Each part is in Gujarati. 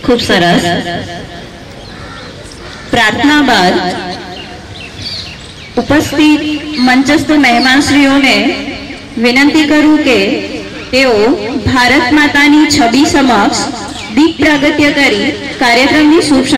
खूब सरस। प्रार्थना बाद उपस्थित मंचस्थ मेहमानश्रीओ ने विनंती करूं के तेओ भारत मातानी छवि समक्ष दीप प्रागट्य करी कार्यक्रमनी शुभ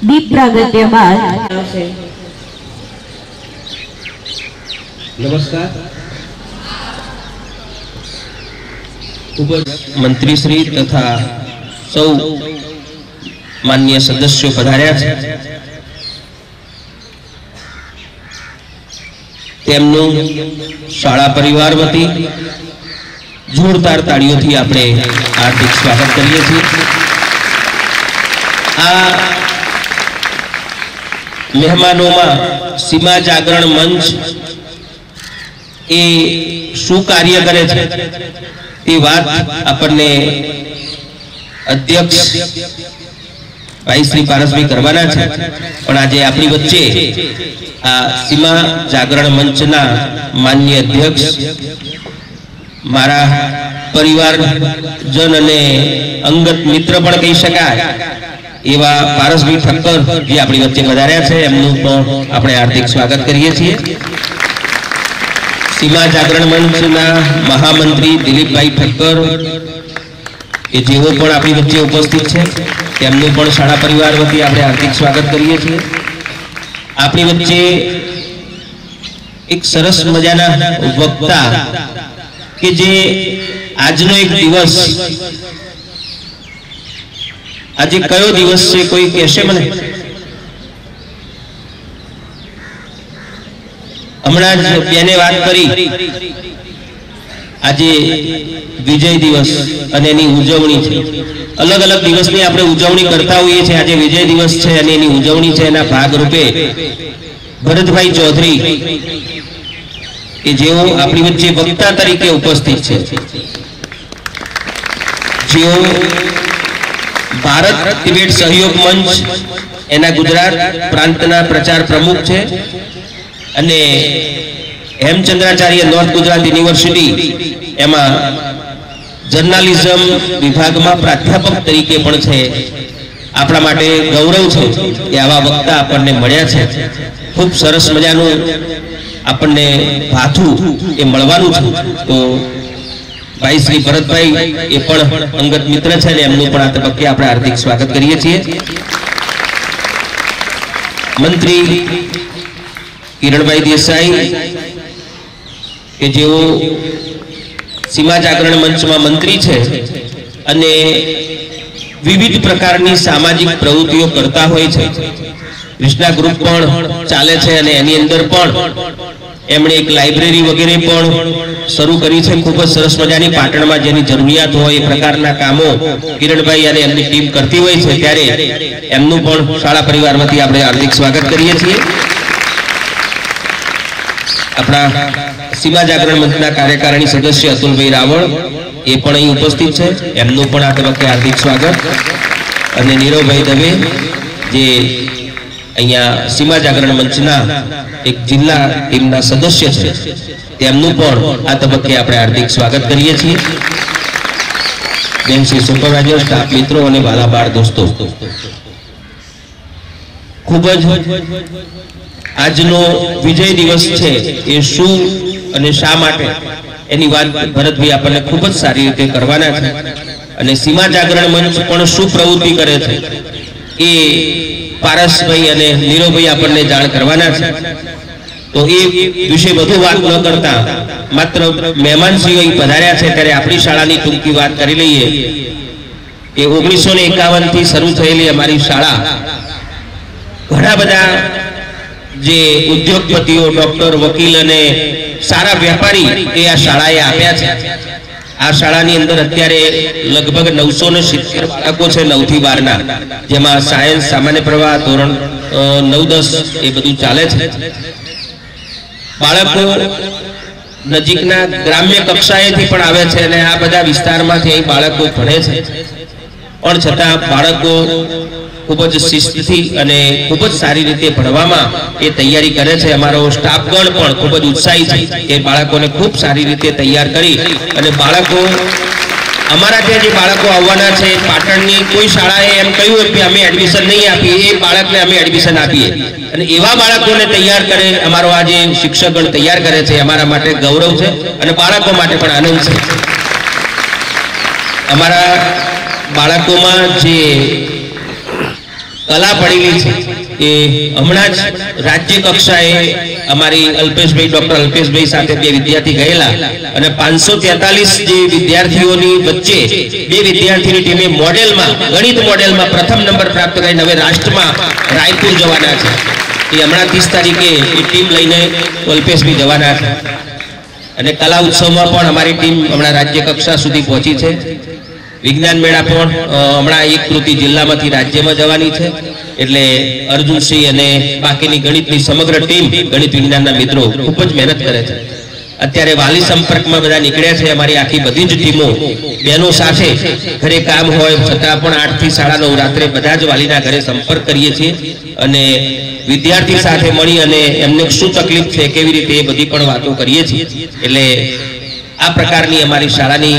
दीप प्रागट्य बाद नमस्कार। मंत्री श्री तथा सौ माननीय सदस्यों पधार्या छे। तेमनु शाळा परिवार वती जोरदार ताळीओथी आपणे हार्दिक स्वागत करीए छीए। आ मेहमानों में सीमा जागरण मंच ए शू कार्य करे छे ते बात अपने अध्यक्ष भाई श्री पारसभाई करवाना छे। पण आज अपनी वच्चे आ सीमा जागरण मंच ना माननीय अध्यक्ष मारा परिवार जन अने अंगत मित्र पण कही शकाय एवा पारसभाई ठक्कर जे अपनी वच्चे पधार्या छे एमनुं पण आपणे हार्दिक स्वागत करीए छीए। सीमा जागरण मंचना महामंत्री दिलीपभाई ठक्कर के जेओ पण अपनी वच्चे उपस्थित छे तेमनुं पण शाळा परिवार वती आपणे हार्दिक स्वागत करीए छीए। अपनी वच्चे एक सरस मजाना वक्ता के जे आजनो एक दिवस आज कयो दिवस से कोई कहेशे मने हमणां ज बेने वात करी आज विजय दिवस अने एनी उजवणी छे। अलग अलग दिवसनी आपणे उजवणी करता होईए छे। आज विजय दिवस छे अने एनी उजवणी छे। एना भाग रूपे भरतभाई चौधरी के जेओ आपणी वच्चे वक्ता तरीके उपस्थित छे, जेओ भारत तिबेट सहयोग मंच एना गुजरात प्रांतना प्रचार प्रमुख छे अने हेमचंद्राचार्य नॉर्थ गुजरात यूनिवर्सिटी एमा जर्नलिज्म विभाग में प्राध्यापक तरीके पण छे। आपणा माटे गौरव छे के आवा वक्ता आपणे मळ्या छे। खूब सरस मजानुं आपणे भाथुं ए मळवानुं छे। तो भाई श्री भरतभाई ए पण अंगत मित्र छे ने एमनुं पण आ तबक्के आपणे हार्दिक स्वागत करीए छीए। मंत्री किरणभाई देसाई के जेओ सीमा जागरण मंच में मंत्री छे अने વિવિધ પ્રકારની સામાજિક પ્રવૃત્તિઓ કરતા હોય છે. કૃષ્ણા ગ્રુપ પણ ચાલે છે અને એની અંદર પણ એમણે એક લાઇબ્રેરી વગેરે પણ શરૂ કરી છે. ખૂબ જ સરસ મજાની પાટણમાં જેની જરૂરિયાત હોય એ પ્રકારના કામો કિરણભાઈ અને એમની ટીમ કરતી હોય છે. ત્યારે એમનું પણ શાળા પરિવારમાંથી આપણે હાર્દિક સ્વાગત કરીએ છીએ. આપણા સીમા જાગરણ મંચના કાર્યકારિણી સદસ્ય અતુલભાઈ રાવળ એ પણ અહીં ઉપસ્થિત છે. એમનું પણ આ તબક્કે હાર્દિક સ્વાગત. અને નીરવભાઈ દવે જે અહીંયા સીમા જાગરણ મંચના એક જિલ્લા ટીમના સદસ્ય છે, તેમનું પણ આ તબક્કે આપણે હાર્દિક સ્વાગત કરીએ છીએ. બેન શ્રી સુપરવાઇઝર, સ્ટાફ મિત્રો અને વાલા બાળ દોસ્તો, ખૂબ જ આજનો વિજય દિવસ છે એ શું અને શા માટે એની વાત ભરતભાઈ આપણને ખૂબ જ સારી રીતે કરવાના છે. અને સીમા જાગરણ મંચ પણ શું પ્રવૃત્તિ કરે છે એ પારસભાઈ અને નીરવભાઈ આપણને જાણ કરવાના છે. તો એ વિશે વધુ વાત ન કરતા માત્ર મહેમાનશ્રીઓ અહીં પધાર્યા છે ત્યારે આપણી શાળાની ટૂંકી વાત કરી લઈએ. એ 1951 થી શરૂ થયેલી અમારી શાળા ઘણા બધા જે ઉદ્યોગપતિઓ, ડોક્ટર, વકીલ અને સારા વેપારી એ આ શાળાએ આપ્યા છે. આ શાળાની અંદર અત્યારે લગભગ 970 બાળકો છે 9 થી 12 ના, જેમાં સાયન્સ, સામાન્ય પ્રવાહ, ધોરણ 9-10 એ બધું ચાલે છે. બાળકો નજીકના ગ્રામ્ય કક્ષાએથી પણ આવે છે અને આ બધા વિસ્તારમાંથી અહીં બાળકો ભણે છે. પણ છતાં બાળકો ખૂબ જ શિસ્તથી અને ખૂબ જ સારી રીતે ભણવામાં એ તૈયારી કરે છે. અમારો સ્ટાફગણ પણ ખૂબ જ ઉત્સાહી છે કે બાળકોને ખૂબ સારી રીતે તૈયાર કરી અને બાળકો અમારા ત્યાં જે બાળકો આવવાના છે પાટણની કોઈ શાળાએ એમ કહ્યું કે અમે એડમિશન નહીં આપીએ, એ બાળકને અમે એડમિશન આપીએ અને એવા બાળકોને તૈયાર કરે અમારો આ જે શિક્ષકગણ તૈયાર કરે છે અમારા માટે ગૌરવ છે અને બાળકો માટે પણ આનંદ છે. અમારા બાળકોમાં જે કલા પડેલી છે એ હમણાં જ રાજ્ય કક્ષાએ અમારી અલ્પેશભાઈ, ડોક્ટર અલ્પેશભાઈ સાથે 2 વિદ્યાર્થી ગયેલા અને 543 જે વિદ્યાર્થીઓની વચ્ચે 2 વિદ્યાર્થીની ટીમે મોડેલમાં, ગણિત મોડેલમાં પ્રથમ નંબર પ્રાપ્ત કરીને હવે રાષ્ટ્રમાં રાયપુર જવાના છે. એ હમણાં 30 તારીખે એ ટીમ લઈને અલ્પેશભાઈ જવાના છે. અને કલા ઉત્સવમાં પણ અમારી ટીમ હમણાં રાજ્ય કક્ષા સુધી પહોંચી છે. વિજ્ઞાન મેળા પણ હમણાં એક કૃતિ જિલ્લામાંથી રાજ્યમાં જવાની છે. એટલે અર્જુનસિંહ અને બાકીની ગણિતની સમગ્ર ટીમ, ગણિત વિજ્ઞાનના મિત્રો ખૂબ જ મહેનત કરે છે. અત્યારે વાલી સંપર્કમાં બધા નીકળ્યા છે. અમારી આખી બધી જ ટીમો બહેનો સાથે ઘરે કામ હોય છતાં પણ 8 થી 9:30 રાત્રે બધા જ વાલીના ઘરે સંપર્ક કરીએ છીએ અને વિદ્યાર્થી સાથે મળી અને એમને શું તકલીફ છે, કેવી રીતે એ બધી પણ વાતો કરીએ છીએ. એટલે આ પ્રકારની અમારી શાળાની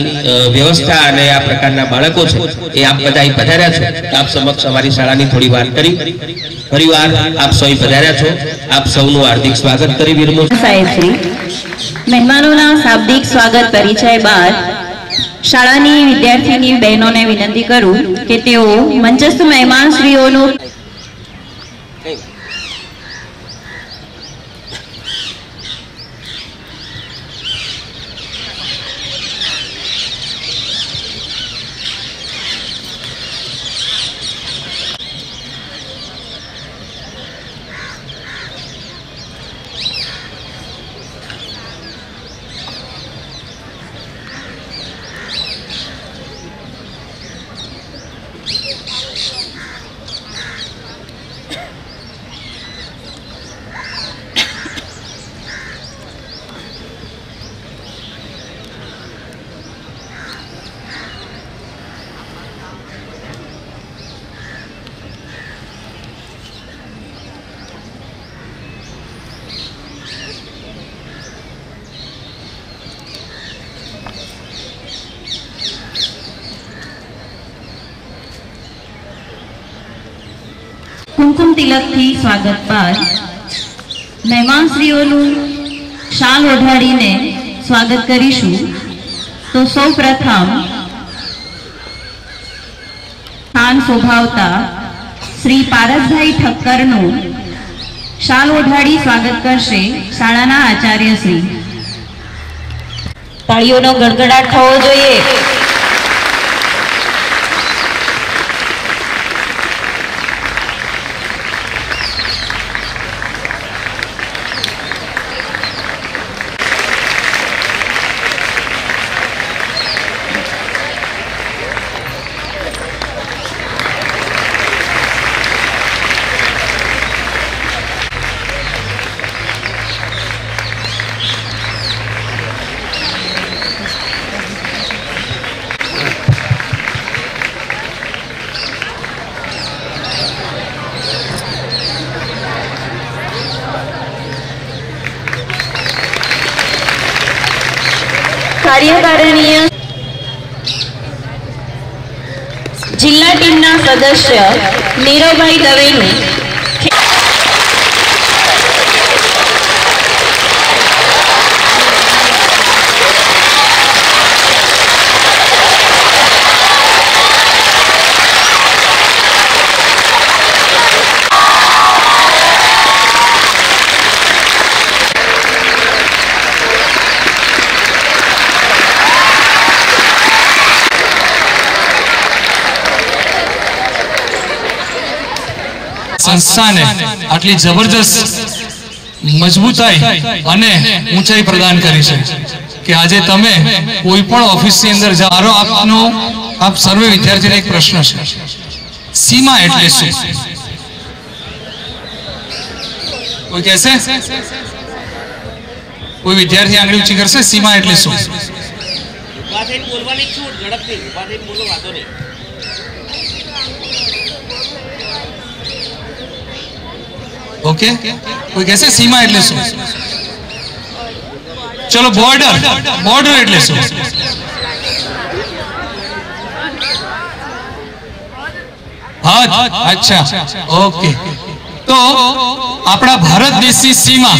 વ્યવસ્થા અને આ પ્રકારના બાળકો છે એ આપ બધા અહીં પધાર્યા છો. આપ સમક્ષ અમારી શાળાની થોડી વાત કરી. ફરીવાર આપ સૌ પધાર્યા છો. આપ સૌનું હાર્દિક સ્વાગત કરી વિરમો. સાહેબશ્રી, મહેમાનોના શાબ્દિક સ્વાગત પરિચય બાદ શાળાની વિદ્યાર્થીની બહેનોને વિનંતી કરું કે તેઓ મંચસ્થ મહેમાનશ્રીઓનું કુમકુમ તિલકથી સ્વાગત બાદ મહેમાનશ્રીઓનું શાલ ઓઢાડીને સ્વાગત કરીશું. તો સૌ પ્રથમ સ્થાન શોભાવતા શ્રી પારસભાઈ ઠક્કરનું શાલ ઓઢાડી સ્વાગત કરશે શાળાના આચાર્યશ્રી. તાળીઓનો ગડગડાટ થવો જોઈએ. કાર્યકારિણીય જિલ્લા ટીમના સદસ્ય નીરવભાઈ દવેનું સંસ્થાને આટલી જબરજસ્ત મજબૂતાઈ અને ઊંચાઈ પ્રદાન કરી છે કે આજે તમે કોઈ પણ ઓફિસની અંદર જાઓ, આપનો આપ સર્વે વિદ્યાર્થીને એક પ્રશ્ન છે, સીમા એટલે શું? કોઈ કહેશે? કોઈ વિદ્યાર્થી આંગળી ઊંચી કરશે? સીમા એટલે શું? ओके, कोई कैसे सीमा એટલે શું? चलो बॉर्डर, बॉर्डर એટલે શું? हद, अच्छा, ओके। तो આપણા ભારત દેશની સીમા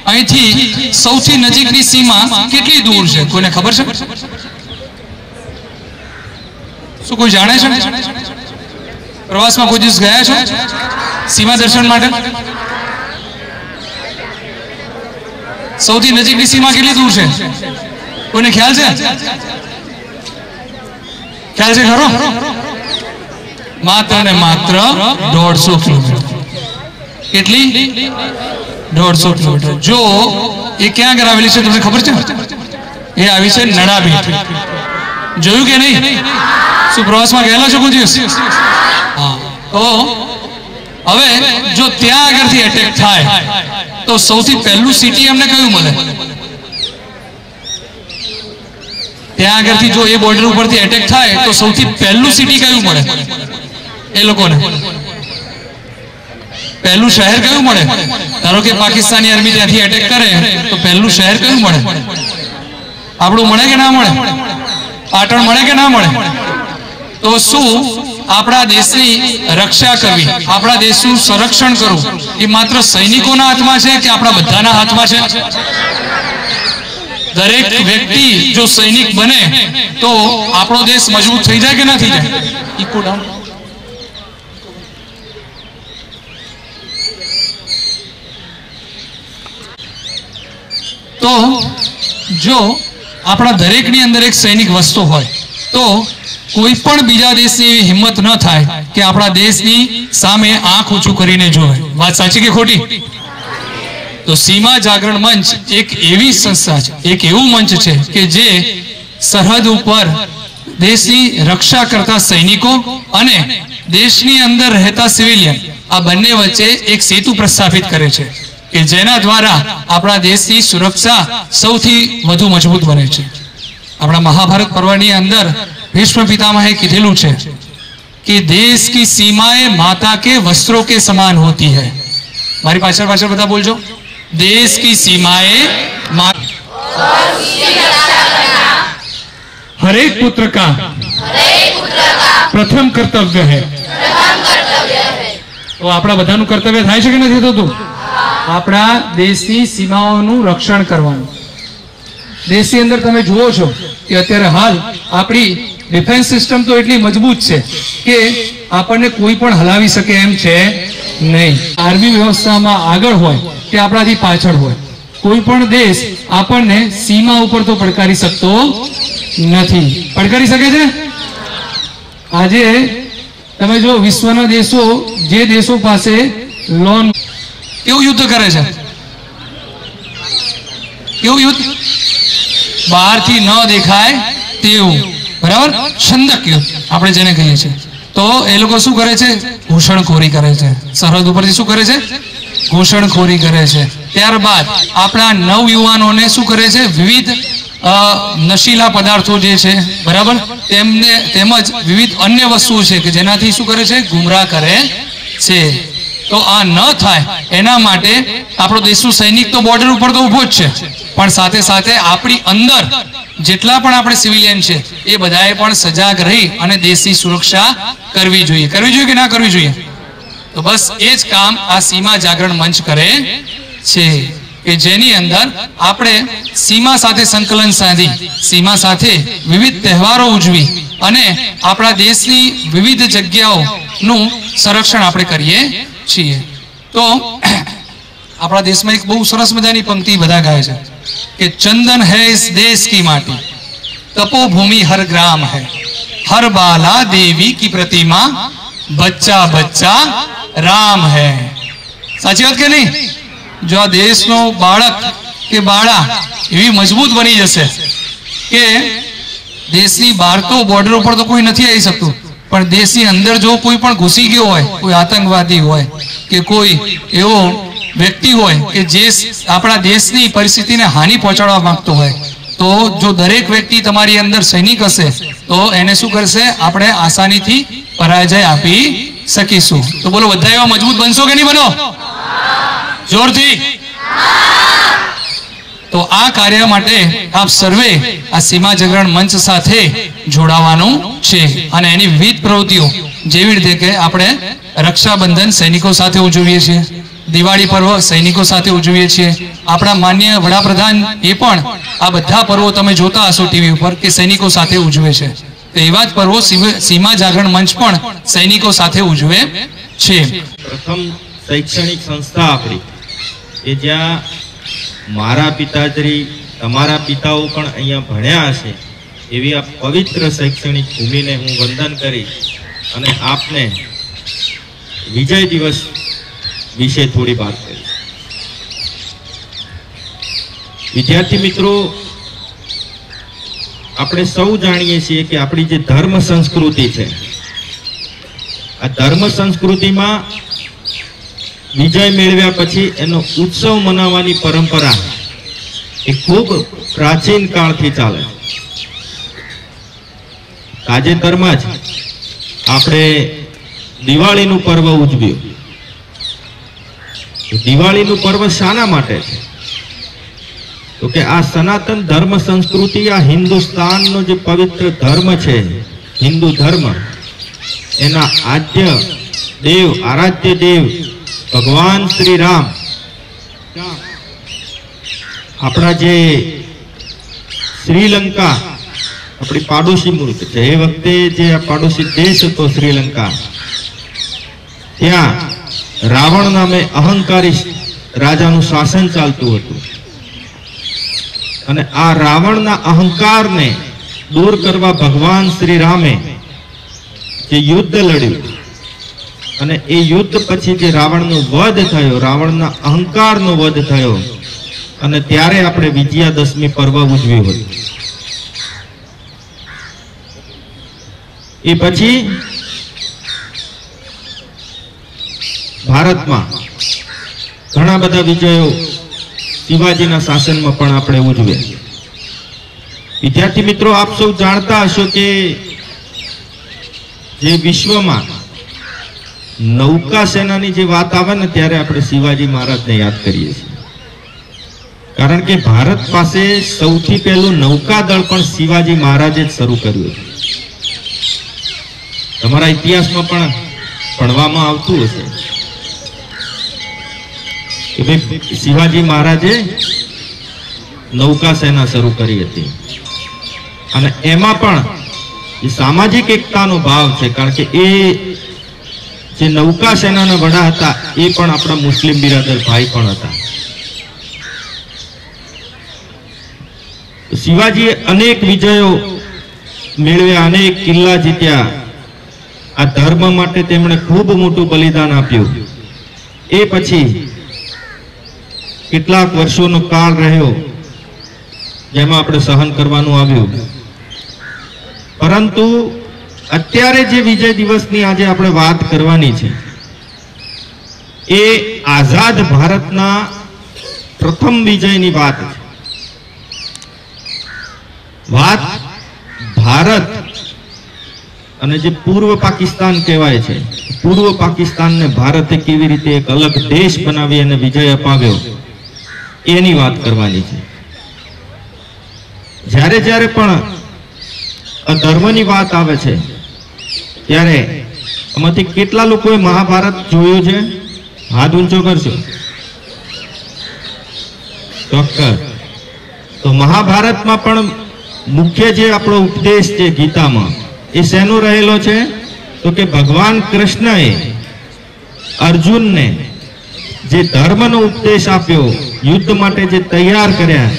અહીંથી સૌથી નજીકની સીમા કેટલી દૂર છે? કોઈને ખબર છે? શું કોઈ જાણે છે? પ્રવાસમાં કોઈ દિવસ ગયા છો सीमा दर्शन माटे? સૌથી નજીકની સીમા કેટલી દૂર છે? કોઈને ખ્યાલ છે? ખ્યાલ છે ખરો? માત્ર ને માત્ર 150 કિલોમીટર. કેટલી? 150 કિલોમીટર. જો એ ક્યાં આગળ આવેલી છે તમને ખબર છે? એ આવી છે નડાબેટ. જોયું કે નહીં? શું પ્રવાસમાં ગયેલા છો કોઈ દિવસ? હા. તો હવે જો ત્યાં આગળથી એટેક થાય તો સૌથી પહેલું સિટી અમને કયું મળે? ત્યાં આગળથી જો એ બોર્ડર ઉપરથી એટેક થાય તો સૌથી પહેલું સિટી કયું મળે એ લોકોને? પહેલું શહેર કયું મળે? ધારો કે પાકિસ્તાની આર્મી ત્યાંથી એટેક કરે તો પહેલું શહેર કયું મળે? આપણું મળે કે ના મળે? પાટણ મળે કે ના મળે? તો શું આપણા દેશની રક્ષા કરવી, આપણા દેશનું સંરક્ષણ કરવું એ માત્ર સૈનિકોના હાથમાં છે કે આપણા બધાના હાથમાં છે? દરેક વ્યક્તિ જો સૈનિક બને તો આપણો દેશ મજબૂત થઈ જાય કે ના થઈ જાય? ઇકો ડાઉન. તો જો આપણા દરેકની અંદર એક સૈનિક વસતો હોય તો કોઈ પણ બીજા દેશની એવી હિંમત ન થાય કે આપણા દેશની સામે આંખ ઊંચું કરીને જોવે. વાત સાચી કે ખોટી? તો સીમા જાગરણ મંચ એક એવી સંસ્થા છે, એક એવું મંચ છે કે જે સરહદ ઉપર દેશની રક્ષા કરતા સૈનિકો અને દેશની અંદર રહેતા સિવિલિયન આ બંને વચ્ચે એક સેતુ પ્રસ્થાપિત કરે છે કે જેના દ્વારા આપણા દેશની સુરક્ષા સૌથી વધુ મજબૂત બને છે. આપણા મહાભારત પર્વની અંદર भीष्म पितामहे कीधेलू छे कि देश की सीमाएं माता के वस्त्रों के समान होती है. मारी पाछळ पाछळ बता बोलजो. देश की सीमाएं हर एक पुत्र का प्रथम कर्तव्य है. तो आपड़ा बधानुं कर्तव्य थाय छे के नथी थतुं? आपड़ा देशनी सीमाओनुं रक्षण करवानुं. देशनी अंदर तमे जुओ छो कि अत्यारे हाल आपणी डिफेन्स सिस्टम तो एटली मजबूत है कि आपने कोई पण हलावी सके एम छे नहीं. आर्मी व्यवस्था में आगळ होय के आपणाथी पाछळ होय. कोई पण देश आपने सीमा ऊपर तो पड़कारी सकतो नहीं. पड़कारी सके छे? आजे तमे जो विश्वना देशो जे देशो पासे लोन केवुं युद्ध करे छे? केवुं युद्ध? बहारथी न देखाय तेवुं. बराबर? छंदक युद्ध આપણે જેને કહીએ છીએ. તો એ લોકો શું કરે છે? ઘૂસણખોરી કરે છે. સરહદ ઉપરથી શું કરે છે? ઘૂસણખોરી કરે છે. ત્યારબાદ આપણા નવયુવાનોને શું કરે છે? વિવિધ નશીલા પદાર્થો જે છે બરાબર તેમને તેમજ વિવિધ અન્ય વસ્તુઓ છે કે જેનાથી શું કરે છે? ગુમરાહ કરે છે. તો આ ન થાય એના માટે આપણો દેશનો સૈનિક તો બોર્ડર ઉપર તો ઊભો જ છે. પણ સાથે સાથે આપણી અંદર જેટલા પણ આપણે સિવિલિયન છે એ બધાએ પણ સજાગ રહી અને દેશની સુરક્ષા કરવી જોઈએ કે ના કરવી જોઈએ? તો બસ એ જ કામ આ સીમા જાગરણ મંચ કરે છે કે જેની અંદર આપણે સીમા સાથે સંકલન સાધી, સીમા સાથે વિવિધ તહેવારો ઉજવી અને આપણા દેશની વિવિધ જગ્યાઓનું સંરક્ષણ આપણે કરીએ છીએ. તો આપણા દેશમાં એક બહુ સરસ મજાની પંક્તિ બધા ગાય છે કે ચંદન હૈ ઇસ દેશ કી માટી, તપોભૂમિ હર ગ્રામ હૈ, હર બાલા દેવી કી પ્રતિમા, બચ્ચા બચ્ચા રામ હૈ. સાચી વાત કે નહીં? જો આ દેશનો બાળક કે બાળા એવી મજબૂત બની જશે કે દેશની બહાર તો બોર્ડર ઉપર તો કોઈ નથી આવી શકતું, પણ દેશની અંદર જો કોઈ પણ ઘૂસી ગયો હોય, કોઈ આતંકવાદી હોય કે કોઈ એવો વ્યક્તિ હોય કે જે આપણા દેશની પરિસ્થિતિને હાનિ પહોંચાડવા માંગતો હોય, તો જો દરેક વ્યક્તિ તમારી અંદર સૈનિક હશે તો એને શું કરશે? આપણે આસાનીથી પરાજય આપી શકીશું. તો બોલો, બધા એવા મજબૂત બનશો કે નહીં બનો? જોરથી. તો આ કાર્ય માટે આપ સર્વે આ સીમા જાગરણ મંચ સાથે જોડાવાનું છે અને એની વિવિધ પ્રવૃત્તિઓ જેવી રીતે કે આપણે રક્ષાબંધન સૈનિકો સાથે ઉજવીએ છીએ, દિવાળી પર્વ સૈનિકો સાથે ઉજવીએ છીએ, આપણા માન્ય વડાપ્રધાન એ પણ આ બધા પર્વો તમે જોતા હશો ટીવી ઉપર કે સૈનિકો સાથે ઉજવે છે. તો એવા જ પર્વો સીમા જાગરણ મંચ પણ સૈનિકો સાથે ઉજવે છે. પ્રથમ શૈક્ષણિક સંસ્થા આપણી કે જ્યાં મારા પિતાશ્રી, તમારા પિતાઓ પણ અહીંયા ભણ્યા હશે એવી આ પવિત્ર શૈક્ષણિક ભૂમિને હું વંદન કરી અને આપને વિજય દિવસ વિશે થોડી વાત કરી. વિદ્યાર્થી મિત્રો, આપણે સૌ જાણીએ છીએ કે આપણી જે ધર્મ સંસ્કૃતિ છે, આ ધર્મ સંસ્કૃતિમાં વિજય મેળવ્યા પછી એનો ઉત્સવ મનાવવાની પરંપરા એ ખૂબ પ્રાચીન કાળથી ચાલે. તાજેતરમાં જ આપણે દિવાળીનું પર્વ ઉજવ્યું. દિવાળીનું પર્વ શાના માટે છે? તો કે આ સનાતન ધર્મ સંસ્કૃતિ, આ હિન્દુસ્તાનનો જે પવિત્ર ધર્મ છે, હિન્દુ ધર્મ, એના આદ્ય દેવ, આરાધ્ય દેવ ભગવાન શ્રી રામ આપણા જે શ્રીલંકા આપણી પાડોશી મુલ્ક છે, એ વખતે જે આ પાડોશી દેશ હતો શ્રીલંકા, ત્યાં રાવણ નામે અહંકારી રાજાનું શાસન ચાલતું હતું અને આ રાવણના અહંકારને દૂર કરવા ભગવાન શ્રી રામે જે યુદ્ધ લડ્યું અને એ યુદ્ધ પછી જે રાવણનો વધ થયો, રાવણના અહંકારનો વધ થયો અને ત્યારે આપણે વિજયાદશમી પર્વ ઉજવ્યું હતું. એ પછી ભારતમાં ઘણા બધા વિજયો શિવાજીના શાસનમાં પણ આપણે ઉજવ્યા. વિદ્યાર્થી મિત્રો, આપ સૌ જાણતા હશો કે જે વિશ્વમાં નૌકા સેનાની જે વાત આવે ને ત્યારે આપણે શિવાજી મહારાજને યાદ કરીએ છીએ, કારણ કે ભારત પાસે સૌથી પહેલું નૌકાદળ પણ શિવાજી મહારાજે જ શરૂ કર્યું હતું. તમારા ઇતિહાસમાં પણ ભણવામાં આવતું હશે કે ભાઈ શિવાજી મહારાજે નૌકા સેના શરૂ કરી હતી અને એમાં પણ જે સામાજિક એકતાનો ભાવ છે, કારણ કે એ જે નૌકા સેનાના વડા હતા એ પણ આપણા મુસ્લિમ બિરાદર ભાઈ પણ હતા. શિવાજીએ અનેક વિજયો મેળવ્યા, અનેક કિલ્લા જીત્યા. આ ધર્મ માટે તેમણે ખૂબ મોટું બલિદાન આપ્યું. એ પછી કેટલાક વર્ષોનો કાળ રહ્યો જેમાં આપણે સહન કરવાનું આવ્યું, પરંતુ અત્યારે જે વિજય દિવસની આજે આપણે વાત કરવાની છે એ આઝાદ ભારતના પ્રથમ વિજયની વાત છે. વાત ભારત અને જે પૂર્વ પાકિસ્તાન કહેવાય છે, પૂર્વ પાકિસ્તાનને ભારતે કેવી રીતે એક અલગ દેશ બનાવી અને વિજય અપાવ્યો એની વાત કરવાની છે. જ્યારે જ્યારે પણ અધર્મની વાત આવે છે ત્યારે આમાંથી કેટલા લોકોએ મહાભારત જોયું છે? હાથ ઊંચો કરશો. ચોક્કસ. તો મહાભારતમાં પણ મુખ્ય જે આપણો ઉપદેશ છે ગીતામાં, એ શેનો રહેલો છે? તો કે ભગવાન કૃષ્ણએ અર્જુનને જે ધર્મનો ઉપદેશ આપ્યો, યુદ્ધ માટે જે તૈયાર કર્યા,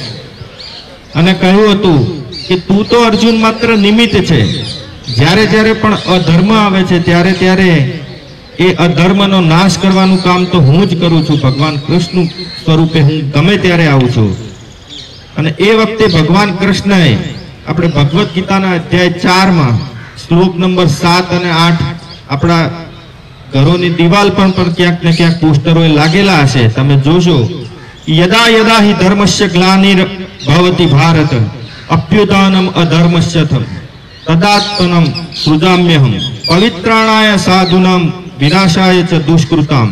અને કહ્યું હતું કે તું તો અર્જુન માત્ર નિમિત્ત છે, જ્યારે જ્યારે પણ અધર્મ આવે છે ત્યારે ત્યારે એ અધર્મનો નાશ કરવાનું કામ તો હું જ કરું છું. ભગવાન કૃષ્ણ સ્વરૂપે હું ગમે ત્યારે આવું છું. અને એ વખતે ભગવાન કૃષ્ણએ આપણે ભગવદ્ ગીતાના અધ્યાય 4માં શ્લોક નંબર 7 અને 8 આપણા ઘરોની દિવાલ પર ક્યાંક ને ક્યાંક પોસ્ટરો લાગેલા હશે, તમે જોશો. યદા યદા હિ ધર્મસ્ય ગ્લાનિર ભવતિ ભારત અભ્યુદાનમ અધર્મસ્ય તદાત્મનમ સૃજામ્યહમ પવિત્રાણાય સાધુનામ વિનાશાય ચ દુષ્કૃતામ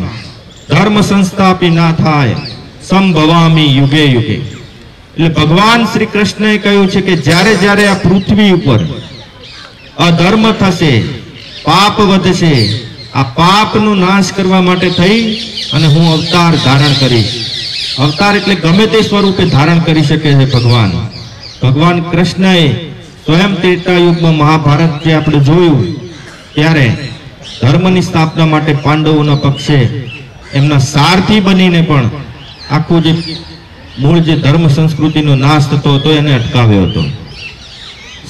ધર્મ સંસ્થાપી નાથાય સંભવામી યુગે યુગે. એટલે ભગવાન શ્રી કૃષ્ણએ કહ્યું છે કે જ્યારે જ્યારે આ પૃથ્વી ઉપર અધર્મ થશે, પાપ વધશે, આ પાપનો નાશ કરવા માટે થઈ અને હું અવતાર ધારણ કરીશ. અવતાર એટલે ગમે તે સ્વરૂપે ધારણ કરી શકે છે ભગવાન. ભગવાન કૃષ્ણએ સ્વયં ત્રેતાયુગમાં મહાભારત જે આપણે જોયું ત્યારે ધર્મની સ્થાપના માટે પાંડવોના પક્ષે એમના સારથી બનીને પણ આખું જે મૂળ જે ધર્મ સંસ્કૃતિનો નાશ થતો હતો એને અટકાવ્યો હતો.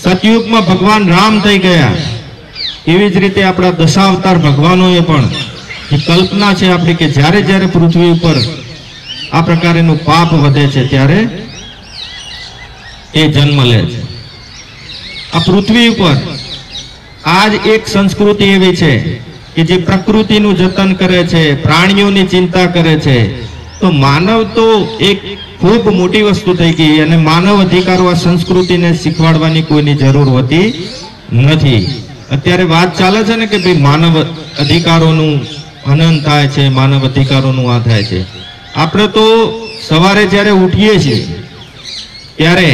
સતયુગમાં ભગવાન રામ થઈ ગયા. એવી જ રીતે આપણા દશાવતાર ભગવાનોએ પણ એ કલ્પના છે આપણી કે જ્યારે જ્યારે પૃથ્વી ઉપર આ પ્રકારનું પાપ વધે છે ત્યારે એ જન્મ લે છે. આ પૃથ્વી ઉપર આજ એક સંસ્કૃતિ એવી છે કે જે પ્રકૃતિનું જતન કરે છે, પ્રાણીઓની ચિંતા કરે છે. તો માનવ તો એક ખૂબ મોટી વસ્તુ થઈ ગઈ અને માનવ અધિકારો આ સંસ્કૃતિને શીખવાડવાની કોઈની જરૂર હોતી નથી. અત્યારે વાત ચાલે છે ને કે ભાઈ માનવ અધિકારોનું હનન થાય છે, માનવ અધિકારોનું આ થાય છે. આપણે તો સવારે જ્યારે ઉઠીએ છીએ ત્યારે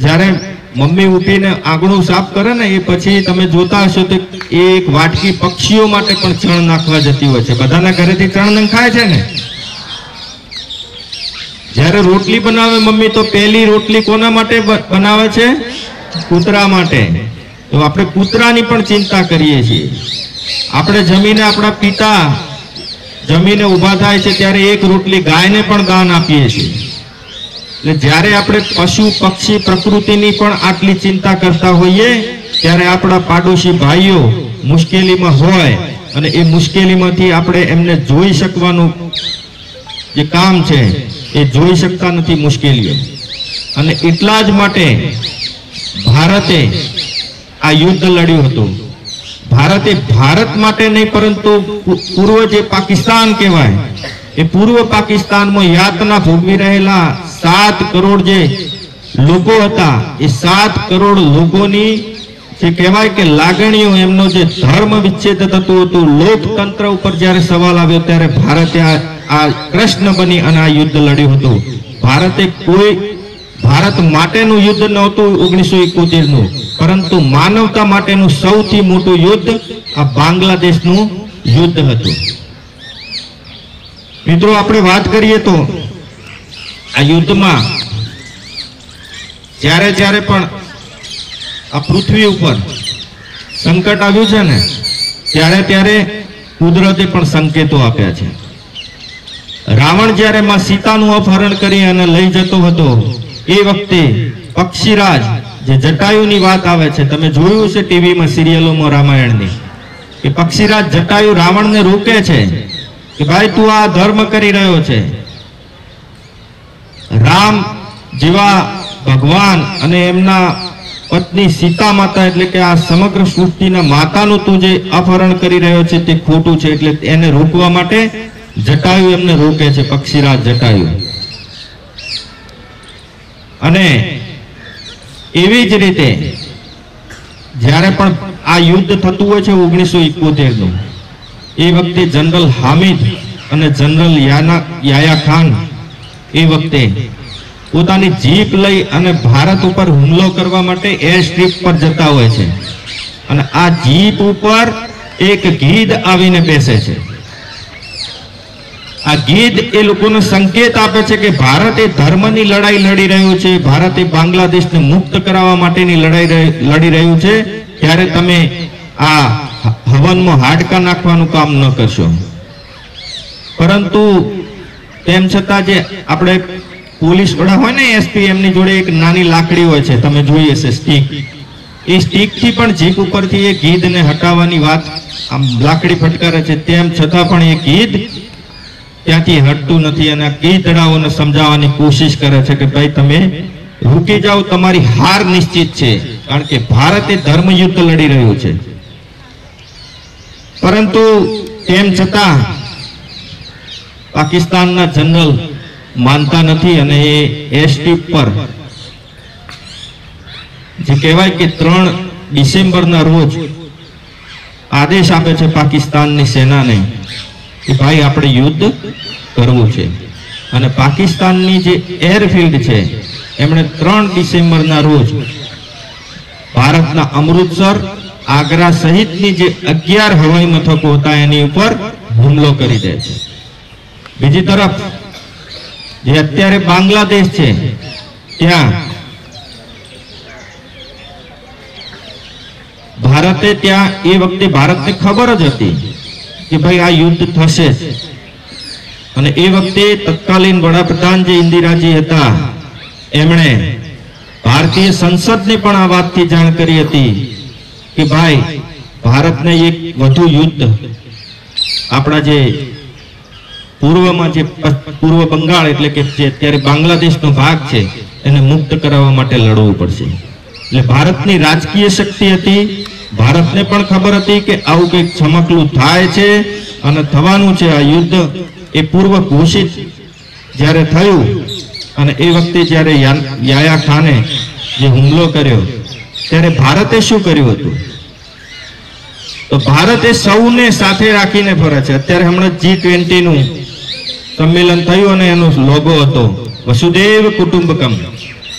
જ્યારે મમ્મી ઉઠીને આંગણું સાફ કરે ને એ પછી તમે જોતા હશો તો એક વાટકી પક્ષીઓ માટે પણ ચણ નાખવા જતી હોય છે. બધાના ઘરેથી ચણ નખાય છે ને. જ્યારે રોટલી બનાવે મમ્મી તો પહેલી રોટલી કોના માટે બનાવે છે? કૂતરા માટે. તો આપણે કૂતરાની પણ ચિંતા કરીએ છીએ. આપણે જમીને આપણા પિતા જમીને ઊભા થાય છે ત્યારે એક રોટલી ગાયને પણ દાન આપીએ છીએ. એટલે જ્યારે આપણે પશુ પક્ષી પ્રકૃતિની પણ આટલી ચિંતા કરતા હોઈએ ત્યારે આપણા પાડોશી ભાઈઓ મુશ્કેલીમાં હોય અને એ મુશ્કેલીમાંથી આપણે એમને જોઈ શકવાનું જે કામ છે એ જોઈ શકતા નથી મુશ્કેલીઓ. અને એટલા જ માટે ભારતે આ યુદ્ધ લડ્યું હતું. ભારતે ભારત માટે નહીં પરંતુ પૂર્વ જે પાકિસ્તાન કહેવાય એ પૂર્વ પાકિસ્તાનમાં યાતના ભોગવી રહેલા 7 કરોડ જે લોકો હતા એ 7 કરોડ લોકોની જે કહેવાય કે લાગણીઓ, એમનો જે ધર્મ વિચ્છેદ થતું હતું, લોકતંત્ર ઉપર જ્યારે સવાલ આવ્યો ત્યારે ભારતે આ કૃષ્ણ બની અને આ યુદ્ધ લડ્યું હતું. ભારત માટેનું યુદ્ધ નહોતું 1971નું, પરંતુ માનવતા માટેનું સૌથી મોટું યુદ્ધ આ બાંગ્લાદેશનું યુદ્ધ હતું. મિત્રો, આપણે વાત કરીએ તો આ યુદ્ધમાં જ્યારે જ્યારે પણ આ પૃથ્વી ઉપર સંકટ આવ્યું છે ને ત્યારે ત્યારે કુદરતે પણ સંકેતો આપ્યા છે. રાવણ જ્યારે માં સીતાનું અપહરણ કરી અને લઈ જતો હતો એ વખતે પક્ષીરાજ જે જટાયુની વાત આવે છે, તમે જોયું છે ટીવીમાં સિરિયલોમાં રામાયણની, કે પક્ષીરાજ જટાયુ રાવણને રોકે છે કે ભાઈ તું આ ધર્મ કરી રહ્યો છે. રામ જેવા ભગવાન અને એમના પત્ની સીતા માતા એટલે કે આ સમગ્ર સૃષ્ટિના માતાનું તું જે અપહરણ કરી રહ્યો છે તે ખોટું છે. એટલે એને રોકવા માટે જટાયુ એમને રોકે છે, પક્ષીરાજ જટાયુ. અને એવી જ રીતે જ્યારે પણ આ યુદ્ધ થતું હોય છે 1971નું, એ વખતે જનરલ હામિદ અને જનરલ યાયા ખાન એ વખતે પોતાની જીપ લઈ અને ભારત ઉપર હુમલો કરવા માટે એર સ્ટ્રીપ પર જતા હોય છે અને આ જીપ ઉપર એક ગીધ આવીને બેસે છે. આ ગીધ એ લોકોને સંકેત આપે છે કે ભારત એ ધર્મની લડાઈ લડી રહ્યું છે, ભારત એ બાંગ્લાદેશને મુક્ત કરાવવા માટેની લડાઈ લડી રહ્યું છે, ત્યારે તમે આ હવનમાં હાડકા નાખવાનું કામ ન કરશો. પરંતુ તેમ છતાં જે આપણે પોલીસ વડા હોય ને એસપી, એમની જોડે એક નાની લાકડી હોય છે, તમે જોઈ હશે, સ્ટીક. એ સ્ટીક થી પણ જીપ ઉપરથી એ ગીધને હટાવવાની વાત આમ લાકડી ફટકારે છે, તેમ છતાં પણ એ ગીધ ત્યાંથી હટતું નથી અને ગીધડાઓને સમજાવવાની કોશિશ કરે છે કે ભાઈ તમે રૂકી જાઓ, તમારી હાર નિશ્ચિત છે, કારણ કે ભારત એ ધર્મ યુદ્ધ લડી રહ્યું છે. પરંતુ તેમ છતાં પાકિસ્તાનના જનરલ માનતા નથી અને એ એરસ્ટ્રીપ પર જે કહેવાય કે 3 ડિસેમ્બરના રોજ આદેશ આપે છે પાકિસ્તાનની સેનાને કે ભાઈ આપણે યુદ્ધ કરવું છે. અને પાકિસ્તાનની જે એરફિલ્ડ છે એમણે 3 ડિસેમ્બરના રોજ ભારતના અમૃતસર, આગ્રા સહિતની જે 11 હવાઈ મથકો હતા એની ઉપર હુમલો કરી દે છે. બીજી તરફ જે અત્યારે બાંગ્લાદેશ છે ત્યાં ભારતે ત્યાં એ વખતે ભારતને ખબર જ હતી કે ભાઈ આ યુદ્ધ થશે જ. અને એ વખતે તત્કાલીન વડાપ્રધાન જે ઇન્દિરાજી હતા એમણે ભારતીય સંસદને પણ આ વાતથી જાણ કરી હતી કે ભાઈ ભારતને એક વધુ યુદ્ધ આપણા જે પૂર્વમાં જે પૂર્વ બંગાળ એટલે કે જે અત્યારે બાંગ્લાદેશનો ભાગ છે એને મુક્ત કરાવવા માટે લડવું પડશે. એટલે ભારતની રાજકીય શક્તિ હતી, ભારતને પણ ખબર હતી કે આવું કંઈક ચમકલું થાય છે અને થવાનું છે. આ યુદ્ધ એ પૂર્વ ઘોષિત જ્યારે થયું અને એ વખતે જ્યારે યાયા ખાને જે હુમલો કર્યો ત્યારે ભારતે શું કર્યું હતું? તો ભારતે સૌને સાથે રાખીને ફરે છે. અત્યારે હમણાં G20 નું સંમેલન થયું અને એનો લોગો હતો વસુદેવ કુટુંબકમ,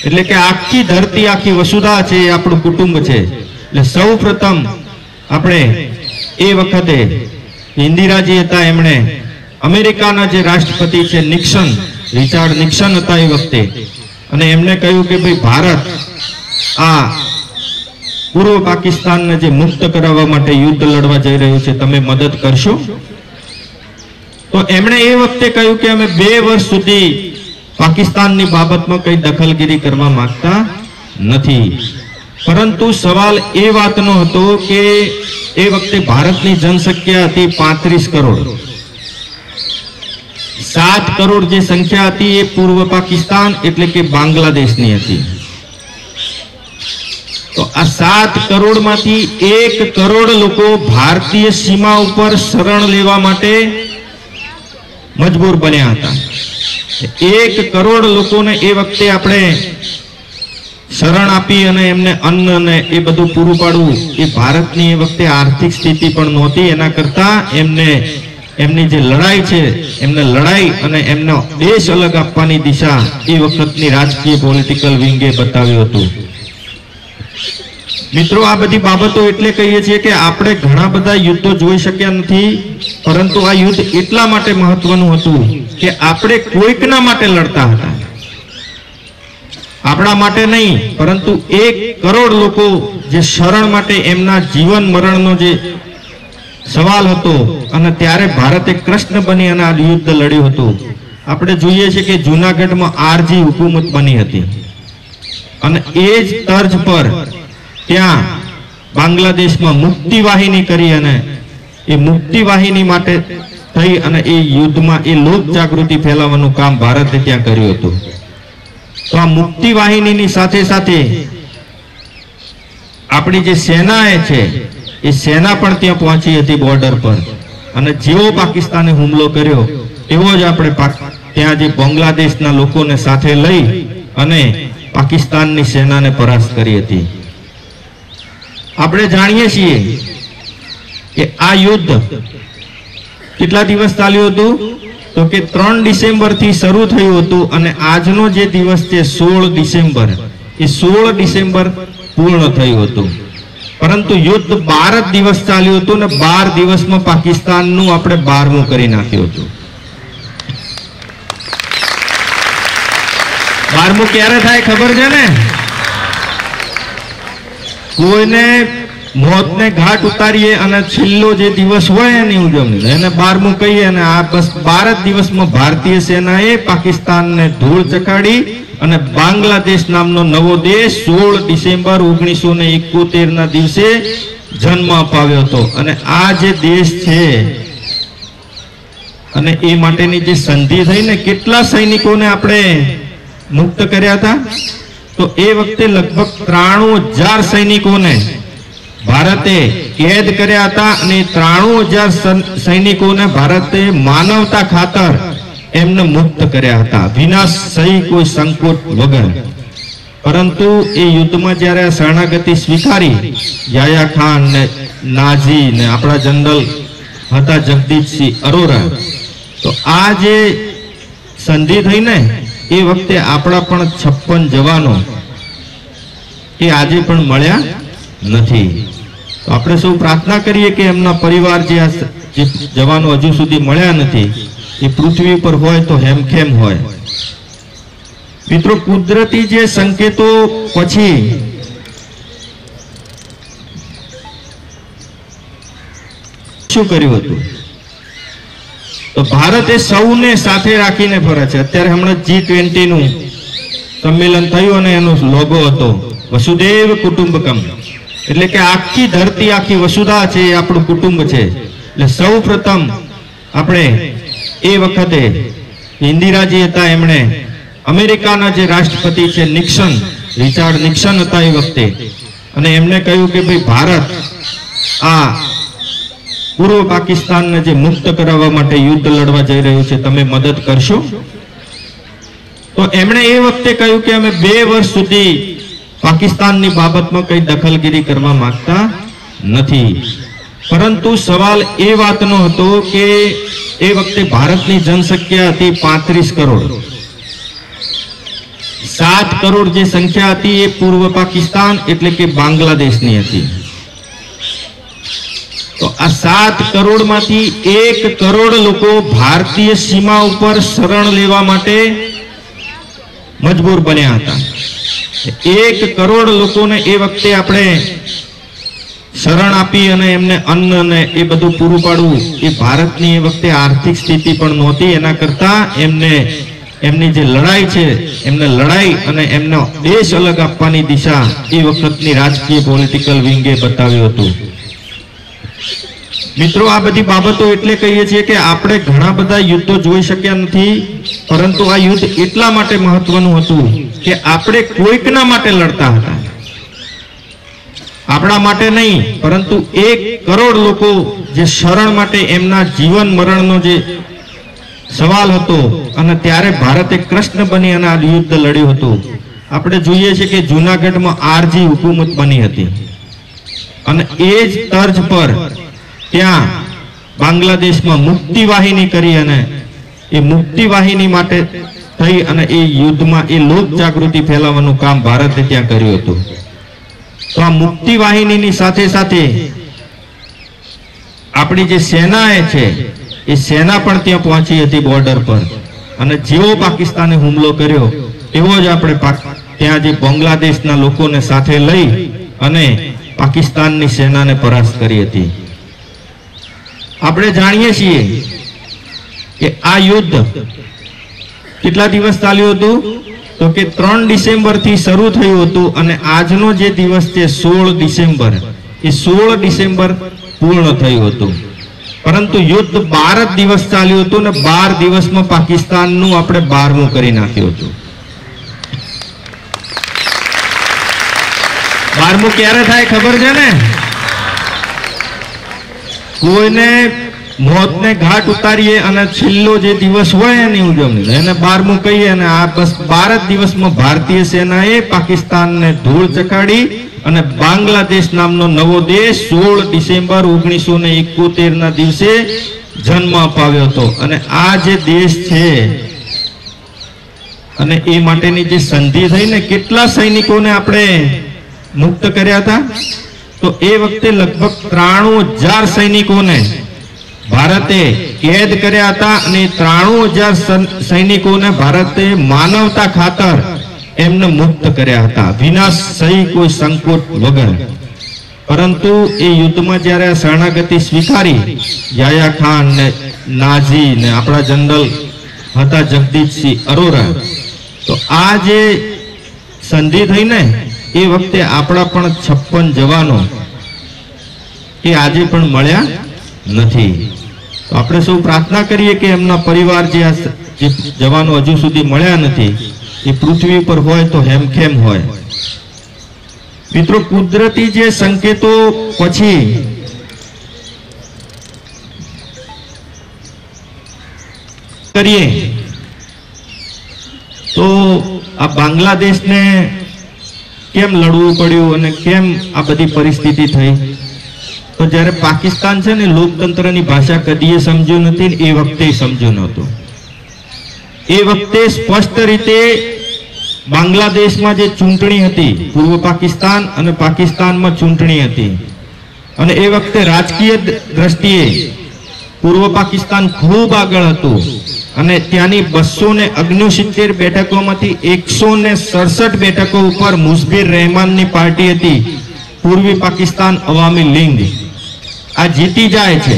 એટલે કે આખી ધરતી, આખી વસુધા છે એ આપણું કુટુંબ છે. એટલે સૌ પ્રથમ આપણે એ વખતે ઇન્દિરાજી હતા એમણે અમેરિકાના જે રાષ્ટ્રપતિ છે નિક્સન, રિચાર્ડ નિક્સન હતા એ વખતે, અને એમને કહ્યું કે ભાઈ ભારત આ પૂર્વ પાકિસ્તાનને જે મુક્ત કરાવવા માટે યુદ્ધ લડવા જઈ રહ્યું છે, તમે મદદ કરશો? તો એમણે એ વખતે કહ્યું કે અમે 2 વર્ષ સુધી પાકિસ્તાનની બાબતમાં કઈ દખલગીરી કરવા માંગતા નથી. પરંતુ સવાલ એ વાતનો હતો કે એ વખતે ભારતની જનસંખ્યા હતી 35 કરોડ. 7 કરોડ જે સંખ્યા હતી એ પૂર્વ પાકિસ્તાન એટલે કે બાંગ્લાદેશની હતી. તો આ 7 કરોડમાંથી 1 કરોડ લોકો ભારતીય સીમા ઉપર શરણ લેવા માટે મજબૂર બન્યા હતા. 1 કરોડ લોકોને એ વખતે આપણે શરણ આપી અને એમને અન્ન અને એ બધું પૂરું પાડવું એ ભારતની એ વખતે આર્થિક સ્થિતિ પણ નહોતી. એના કરતા એમને એમની જે લડાઈ છે એમને લડાઈ અને એમનો દેશ અલગ આપવાની દિશા એ વખતની રાજકીય પોલિટિકલ વિંગે બતાવ્યું હતું. મિત્રો, આ બધી બાબતો એટલે કહીએ છીએ કે આપણે ઘણા બધા યુદ્ધો જોઈ શક્યા નથી, પરંતુ આ યુદ્ધ એટલા માટે મહત્વનું હતું કે આપણે કોઈકના માટે લડતા હતા. આપણા માટે નહીં, પરંતુ 1 કરોડ લોકો જે શરણ માટે એમના જીવન મરણનો જે સવાલ હતો અને ત્યારે ભારતે કૃષ્ણ બની અને આ યુદ્ધ લડ્યું હતું. આપણે જોઈએ છીએ કે જૂનાગઢમાં આરજી હુકુમત બની હતી અને એ જ તર્જ પર ત્યાં બાંગ્લાદેશમાં મુક્તિ વાહિની કરી અને એ મુક્તિ વાહિની માટે થઈ અને એ યુદ્ધમાં એ લોક જાગૃતિ ફેલાવવાનું કામ ભારતે ત્યાં કર્યું હતું. તો આ મુક્તિ વાહિનીની સાથે સાથે આપણી જે સેના છે એ સેના પણ ત્યાં પહોંચી હતી બોર્ડર પર, અને જેવો પાકિસ્તાને હુમલો કર્યો એવો જ આપણે ત્યાં જે બાંગ્લાદેશના લોકોને સાથે લઈ અને પાકિસ્તાનની સેનાને પરાસ્ત કરી હતી. આપણે જાણીએ છીએ કે આ યુદ્ધ કેટલા દિવસ ચાલ્યું હતું? તો કે 3 ડિસેમ્બરથી શરૂ થયું હતું અને આજનો જે દિવસ છે 16 ડિસેમ્બર, એ 16 ડિસેમ્બર પૂર્ણ થયું હતું. પરંતુ યુદ્ધ 12 દિવસ ચાલ્યું હતું ને 12 દિવસમાં પાકિસ્તાનનું આપણે 12મું કરી નાખ્યું હતું. 12મું ક્યારે થાય ખબર છે ને? કોઈને મોતને ઘાટ ઉતારીએ અને છેલ્લો જે દિવસ હોય એની ઉજવણી એને 12મું કહીએ. અને આ બસ 12 દિવસમાં ભારતીય સેનાએ પાકિસ્તાનને ધૂળ ચખાડી અને બાંગ્લાદેશ નામનો નવો દેશ 16 ડિસેમ્બર 1971 ના દિવસે જન્મ અપાવ્યો હતો. અને આ જે દેશ છે અને એ માટેની જે સંધિ થઈ ને, કેટલા સૈનિકોને આપણે મુક્ત કર્યા હતા? તો એ વખતે લગભગ 93,000 સૈનિકોને ભારતે કેદ કર્યા હતા. અને 93,000 સૈનિકોને ભારતે માનવતા ખાતર એમને મુક્ત કર્યા હતા, વિના સહી કોઈ સંકોચ વગર. પરંતુ એ યુદ્ધમાં જ્યારે આ શરણાગતિ સ્વીકારી યાયા ખાન ને નાઝી ને આપણા જનરલ હતા જગદીશસિંહ અરોરા, તો આ જે સંધિ થઈ ને એ વખતે આપણા પણ 56 જવાનો એ આજે પણ મળ્યા નથી. તો આપણે સૌ પ્રાર્થના કરીએ કે એમના પરિવાર જે જવાનો હજુ સુધી મળ્યા નથી એ પૃથ્વી પર હોય તો હેમખેમ હોય. મિત્રો, કુદરતી જે સંકેતો પછી શું કર્યું હતું? તો ભારતે સૌને સાથે રાખીને ફરે છે. અત્યારે હમણાં G20 નું સંમેલન થયું અને એનો લોગો હતો વસુદેવ કુટુંબકમ, એટલે કે આખી ધરતી, આખી વસુધા છે એ આપણું કુટુંબ છે. એટલે સૌ પ્રથમ આપણે એ વખતે ઇન્દિરાજી હતા, એમણે અમેરિકાના જે રાષ્ટ્રપતિ છે નિક્સન, રિચાર્ડ નિક્સન હતા એ વખતે, અને એમને કહ્યું કે ભાઈ ભારત આ પૂર્વ પાકિસ્તાનને જે મુક્ત કરાવવા માટે યુદ્ધ લડવા જઈ રહ્યું છે, તમે મદદ કરશો? તો એમણે એ વખતે કહ્યું કે અમે 2 વર્ષ સુધી પાકિસ્તાનની બાબતમાં કઈ દખલગીરી કરવા માંગતા નથી. પરંતુ સવાલ એ વાતનો હતો કે એ વખતે ભારતની જનસંખ્યા હતી 35 કરોડ. 7 કરોડ જે સંખ્યા હતી એ પૂર્વ પાકિસ્તાન એટલે કે બાંગ્લાદેશની હતી. તો આ 7 કરોડમાંથી 1 કરોડ લોકો ભારતીય સીમા ઉપર શરણ લેવા માટે મજબૂર બન્યા હતા. 1 કરોડ લોકોને એ વખતે આપણે શરણ આપી અને એમને અન્ન અને એ બધું પૂરું પાડવું એ ભારતની એ વખતે આર્થિક સ્થિતિ પણ નહોતી. એના કરતા એમને એમની જે લડાઈ છે, એમને લડાઈ અને એમનો દેશ અલગ આપવાની દિશા એ વખતની રાજકીય પોલિટિકલ વિંગે બતાવ્યું હતું. મિત્રો, આ બધી બાબતો એટલે કહીએ છીએ કે આપણે ઘણા બધા યુદ્ધો જોઈ શક્યા નથી, પરંતુ આ યુદ્ધ એટલા માટે મહત્વનું હતું કે આપણે કોઈકના માટે લડતા હતા. આપણા માટે નહીં, પરંતુ 1 કરોડ લોકો જે શરણ માટે એમના જીવન મરણનો જે સવાલ હતો, અને ત્યારે ભારતે કૃષ્ણ બની અને આ યુદ્ધ લડ્યું હતું. આપણે જોઈએ છીએ કે જૂનાગઢમાં આરજી હુકુમત બની હતી, અને એ જ તર્જ પર ત્યાં બાંગ્લાદેશમાં મુક્તિ વાહિની કરી, અને એ મુક્તિ વાહિની માટે થઈ અને એ યુદ્ધમાં એ લોક જાગૃતિ ફેલાવવાનું કામ ભારતે ત્યાં કર્યું હતું. તો આ મુક્તિ વાહિનીની સાથે સાથે આપણી જે સેના છે એ સેના પણ ત્યાં પહોંચી હતી બોર્ડર પર, અને જેવો પાકિસ્તાને હુમલો કર્યો એવો જ આપણે ત્યાં જે બાંગ્લાદેશના લોકોને સાથે લઈ અને પાકિસ્તાનની સેનાને પરાસ્ત કરી હતી. આપણે જાણીએ છીએ કે આ યુદ્ધ કેટલા દિવસ ચાલ્યું હતું? તો કે 3 ડિસેમ્બરથી શરૂ થયું હતું અને આજનો જે દિવસ છે 16 ડિસેમ્બર, એ 16 ડિસેમ્બર પૂર્ણ થયું હતું. પરંતુ યુદ્ધ 12 દિવસ ચાલ્યું હતું ને 12 દિવસમાં પાકિસ્તાનનું આપણે 12મું કરી નાખ્યું હતું. 12મું ક્યારે થાય ખબર છે ને? કોઈને મોતને ઘાટ ઉતારીએ અને છેલ્લો જે દિવસ હોય એની ઉજવણી એને 12મું કહીએ. અને આ બસ 12 દિવસમાં ભારતીય સેનાએ પાકિસ્તાનને ધૂળ ચખાડી અને બાંગ્લાદેશ નામનો નવો દેશ 16 ડિસેમ્બર 1971 ના દિવસે જન્મ અપાવ્યો હતો. અને આ જે દેશ છે અને એ માટેની જે સંધિ થઈ ને, કેટલા સૈનિકોને આપણે મુક્ત કર્યા હતા? તો એ વખતે લગભગ 93,000 સૈનિકોને ભારતે કેદ કર્યા હતા. અને 93,000 સૈનિકોને ભારતે માનવતા ખાતર એમને મુક્ત કર્યા હતા, વિના સહી કોઈ સંકોચ વગર. પરંતુ એ યુદ્ધમાં જ્યારે આ શરણાગતિ સ્વીકારી, યાયા ખાન ને નાઝી ને આપણા જનરલ હતા જગદીશસિંહ અરોરા, તો આ જે સંધિ થઈ ને એ વખતે આપણા પણ 56 જવાનો એ આજે પણ મળ્યા નથી. તો આપણે સૌ પ્રાર્થના કરીએ કે એમના પરિવાર જે જવાનો હજુ સુધી મળ્યા નથી એ પૃથ્વી પર હોય તો હેમખેમ હોય. મિત્રો, કુદરતી જે સંકેતો પછી કરીએ તો આ બાંગ્લાદેશને કેમ લડવું પડ્યું અને કેમ આ બધી પરિસ્થિતિ થઈ? તો જ્યારે પાકિસ્તાન છે ને લોકતંત્રની ભાષા કદીએ સમજ્યું નથી ને એ વખતે સમજ્યું નહોતું. એ વખતે સ્પષ્ટ રીતે બાંગ્લાદેશમાં જે ચૂંટણી હતી, પૂર્વ પાકિસ્તાન અને પાકિસ્તાનમાં ચૂંટણી હતી, અને એ વખતે રાજકીય દ્રષ્ટિએ પૂર્વ પાકિસ્તાન ખૂબ આગળ હતું. અને ત્યાંની 269 બેઠકોમાંથી 167 બેઠકો ઉપર મુશબીર રહેમાનની પાર્ટી હતી, પૂર્વી પાકિસ્તાન અવામી લીગ. આ જીતી જાય છે,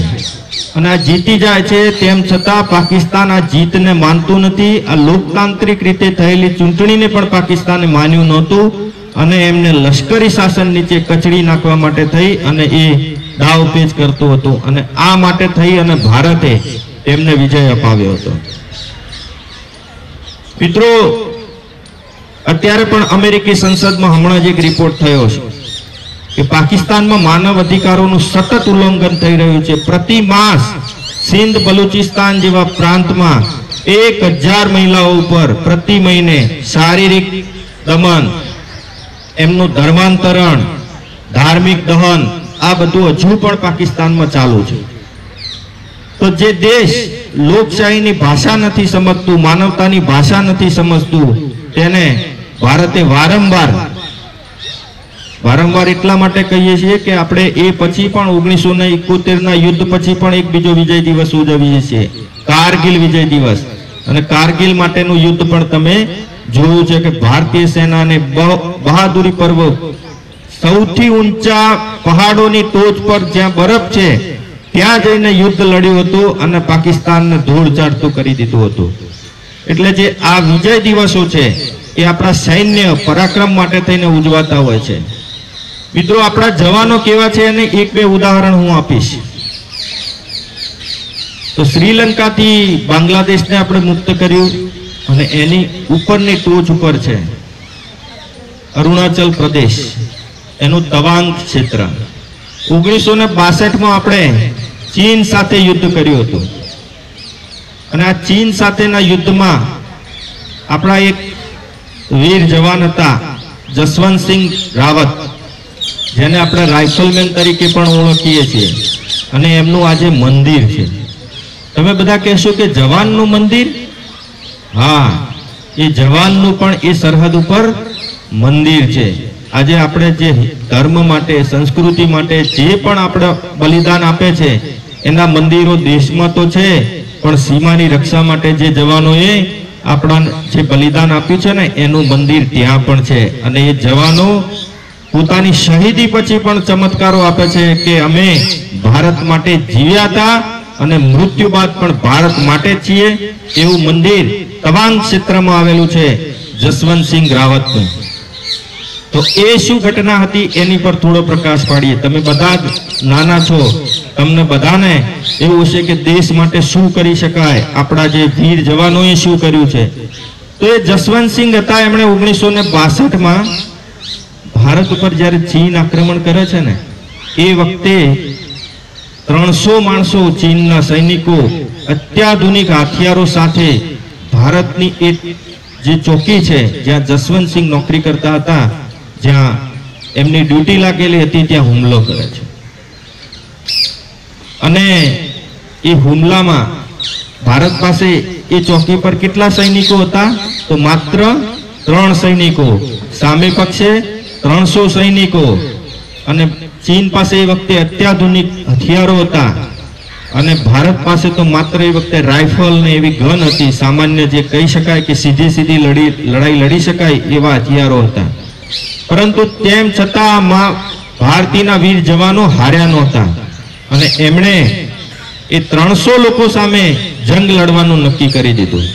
અને આ જીતી જાય છે તેમ છતાં પાકિસ્તાન આ જીતને માનતું નથી. આ લોકતાંત્રિક રીતે થયેલી ચૂંટણીને પણ પાકિસ્તાને માન્યું નહોતું, અને એમને લશ્કરી શાસન નીચે કચડી નાખવા માટે થઈ અને એ દાવપેચ કરતું હતું. અને આ માટે થઈ અને ભારતે તેમને વિજય અપાવ્યો હતો. મિત્રો, અત્યારે પણ અમેરિકી સંસદમાં હમણાં જ એક રિપોર્ટ થયો છે કે પાકિસ્તાનમાં માનવ અધિકારોનું સતત ઉલ્લંઘન થઈ રહ્યું છે. પ્રતિ માસ સિંધ બલુચિસ્તાન જેવા પ્રાંતમાં 1000 મહિલાઓ ઉપર પ્રતિ મહિને શારીરિક દમન, એમનું ધર્માંતરણ, ધાર્મિક દહન, આ બધું હજુ પણ પાકિસ્તાનમાં ચાલુ છે. તો જે દેશ લોકશાહીની ભાષા નથી સમજતું, માનવતાની ભાષા નથી સમજતું, તેને ભારતે વારંવાર એટલા માટે કહીએ છીએ કે આપણે એ પછી પણ 1971ના યુદ્ધ પછી પણ એક બીજો વિજય દિવસ ઉજવીએ છીએ, કારગિલ વિજય દિવસ. અને કારગિલ માટેનું યુદ્ધ પણ તમે જોયું છે કે ભારતીય સેનાને બહાદુરી પર્વ, સૌથી ઊંચા પહાડોની ટોચ પર જ્યાં બરફ છે ત્યાં જઈને યુદ્ધ લડ્યું હતું અને પાકિસ્તાનને ધૂળ ચાટતું કરી દીધું હતું. એટલે જે આ વિજય દિવસો છે એ આપણા સૈન્ય પરાક્રમ માટે થઈને ઉજવાતા હોય છે. મિત્રો, આપણા જવાનો કેવા છે એને 1-2 ઉદાહરણ હું આપીશ. તો શ્રીલંકાથી બાંગ્લાદેશને આપણે મુક્ત કર્યું, અને એની ઉપરની ટોચ ઉપર છે અરુણાચલ પ્રદેશ, એનું તવાંગ ક્ષેત્ર. 1962માં આપણે ચીન સાથે યુદ્ધ કર્યું હતું, અને આ ચીન સાથેના યુદ્ધમાં આપણા એક વીર જવાન હતા જસવંતસિંહ રાવત, જેને આપણે રાઇફલમેન તરીકે પણ ઓળખીએ છીએ, અને એમનું આજે મંદિર છે. તમે બધા કહેશો કે જવાનનું મંદિર? હા, એ જવાનનું પણ એ સરહદ ઉપર મંદિર છે. આજે આપણે જે ધર્મ માટે, સંસ્કૃતિ માટે જે પણ આપણે બલિદાન આપે છે એના મંદિરો દેશમાં તો છે, પણ સીમાની રક્ષા માટે જે જવાનોએ આપણા જે બલિદાન આપ્યું છે ને એનું મંદિર ત્યાં પણ છે. અને એ જવાનો પોતાની શહીદી પછી પણ ચમત્કારો આપે છે કે અમે ભારત માટે જીવ્યા હતા અને મૃત્યુ બાદ પણ ભારત માટે છીએ. એવું મંદિર તવાંગ ક્ષેત્રમાં આવેલું છે જસવંતસિંહ રાવતનું. તો એ શું ઘટના હતી એની પર થોડો પ્રકાશ પાડીએ. તમે બધા જ નાના છો, તમને બધાને એવું હશે કે દેશ માટે શું કરી શકાય, આપણા જે વીર જવાનોએ શું કર્યું છે. તો એ જસવંતસિંહ હતા, એમણે 1962માં ભારત ઉપર જ્યારે ચીન આક્રમણ કરે છે ને એ વખતે 300 માણસો, ચીનના સૈનિકો અત્યાધુનિક હથિયારો સાથે ભારતની એક જે ચોકી છે જ્યાં જસવંતસિંહ નોકરી કરતા હતા, જ્યાં એમની ડ્યુટી લાગેલી હતી, ત્યાં હુમલો કરે છે. અને એ હુમલામાં ભારત પાસે એ ચોકી પર કેટલા સૈનિકો હતા? તો માત્ર 3 સૈનિકો. સામે પક્ષે 300 સૈનિકો. અને ચીન પાસે એ વખતે અત્યાધુનિક હથિયારો હતા અને ભારત પાસે તો માત્ર એ વખતે રાઇફલ ને એવી ગન હતી, સામાન્ય જે કહી શકાય કે સીધી લડાઈ લડી શકાય એવા હથિયારો હતા. પરંતુ તેમ છતાં ભારતીયના વીર જવાનો હાર્યા નહોતા અને એમણે એ 300 લોકો સામે જંગ લડવાનું નક્કી કરી દીધું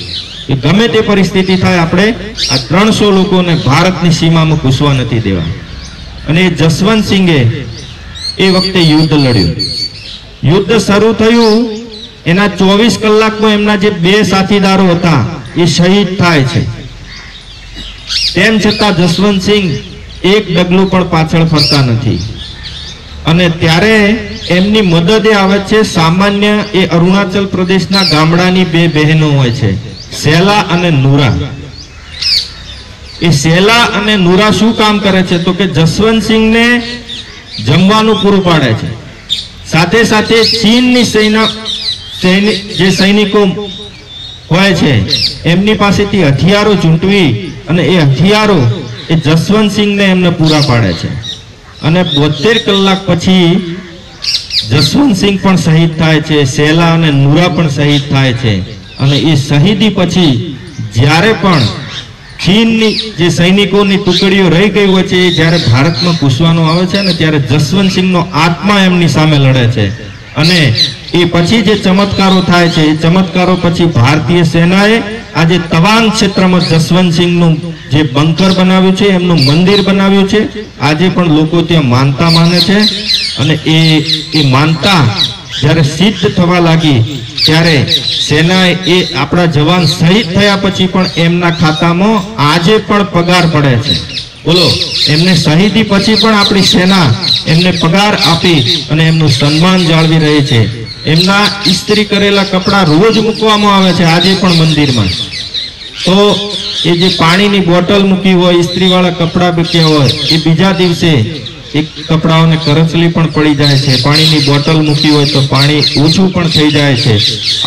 કે ગમે તે પરિસ્થિતિ થાય આપણે આ 300 લોકોને ભારતની સીમામાં ઘૂસવા નથી દેવા. અને જસવંતસિંહે એ વખતે યુદ્ધ લડ્યું. યુદ્ધ શરૂ થયું એના 24 કલાકમાં એમના જે 2 સાથીદારો હતા એ શહીદ થાય છે. તેમ છતાં જસવંતસિંહ એક ડગલું પણ પાછળ ફરતા નથી. અને ત્યારે એમની મદદે આવે છે સામાન્ય એ અરુણાચલ પ્રદેશના ગામડાની 2 બહેનો હોય છે, શેલા અને નુરા. એ શેલા અને નુરા શું કામ કરે છે? તો કે જસવંતસિંહને જમવાનું પૂરું પાડે છે. સાથે સાથે ચીનની જે સૈનિકો હોય છે એમની પાસેથી હથિયારો ચૂંટવી અને એ હથિયારો એ જસવંતસિંહને એમને પૂરા પાડે છે. અને 72 કલાક પછી જસવંતસિંહ પણ શહીદ થાય છે, શેલા અને નુરા પણ શહીદ થાય છે. અને એ શહીદી પછી જ્યારે પણ ચીનની જે સૈનિકોની ટુકડીઓ રહી ગઈ હોય છે એ જ્યારે ભારતમાં ઘૂસવાનો આવે છે ને ત્યારે જસવંતસિંહનો આત્મા એમની સામે લડે છે. અને એ પછી જે ચમત્કારો થાય છે એ ચમત્કારો પછી ભારતીય સેનાએ આજે તવાંગ ક્ષેત્રમાં જસવંતસિંહનું જે બંકર બનાવ્યું છે, એમનું મંદિર બનાવ્યું છે. આજે પણ લોકો ત્યાં માનતા માને છે. અને એ માનતા જ્યારે સિદ્ધ થવા લાગી ત્યારે સેનાએ એ આપણા જવાન શહીદ થયા પછી પણ એમના ખાતામાં આજે પણ પગાર પડે છે. બોલો, એમને શહીદી પછી પણ આપણી સેના એમને પગાર આપી અને એમનું સન્માન જાળવી રહી છે. એમના ઇસ્ત્રી કરેલા કપડા રોજ મૂકવામાં આવે છે આજે પણ મંદિરમાં. તો એ જે પાણીની બોટલ મૂકી હોય, ઇસ્ત્રીવાળા કપડા મૂક્યા હોય, એ બીજા દિવસે એક કપડાઓને કરચલી પણ પડી જાય છે. પાણીની બોટલ મૂકી હોય તો પાણી ઓછું પણ થઈ જાય છે.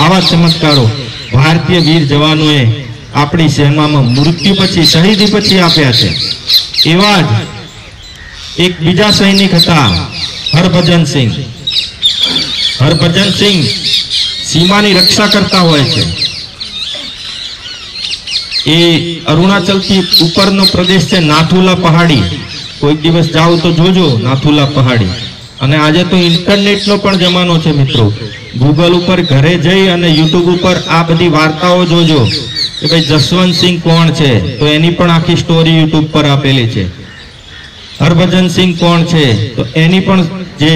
આવા ચમત્કારો ભારતીય વીર જવાનોએ આપણી સેનામાં મૃત્યુ પછી, શહીદી પછી આપ્યા છે. એવા જ એક બીજા સૈનિક હતા હરભજનસિંહ. હરભજનસિંહ સીમાની રક્ષા કરતા હોય છે. એ અરુણાચલથી ઉપરનો પ્રદેશ છે નાથુલા પહાડી. કોઈક દિવસ જાઓ તો જોજો નાથુલા પહાડી. અને આજે તો ઇન્ટરનેટનો પણ જમાનો છે મિત્રો. ગૂગલ ઉપર ઘરે જઈ અને યુટ્યુબ ઉપર આ બધી વાર્તાઓ જોજો કે ભાઈ જસવંતસિંહ કોણ છે, તો એની પણ આખી સ્ટોરી યુટ્યુબ પર આપેલી છે. હરભજનસિંહ કોણ છે તો એની પણ જે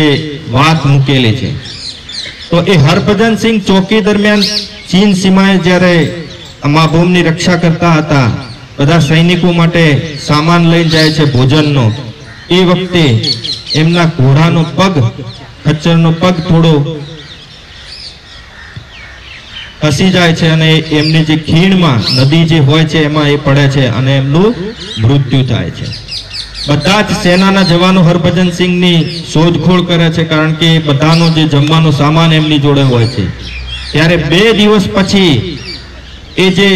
વાત મૂકેલી છે. તો એ હરભજનસિંહ ચોકી દરમિયાન ચીન સીમાએ જ્યારે માભૂમની રક્ષા કરતા હતા, બધા સૈનિકો માટે સામાન લઈ જાય છે ભોજનનો, એ વખતે એમના ઘોડાનો પગ, ખચ્ચરનો પગ થોડો ખસી જાય છે અને એમની જે ખીણમાં નદી જે હોય છે એમાં એ પડે છે અને એમનું મૃત્યુ થાય છે. બધા જ સેનાના જવાનો હરભજનસિંહની શોધખોળ કરે છે, કારણ કે બધાનો જે જમવાનો સામાન એમની જોડે હોય છે. ત્યારે 2 દિવસ પછી એ જે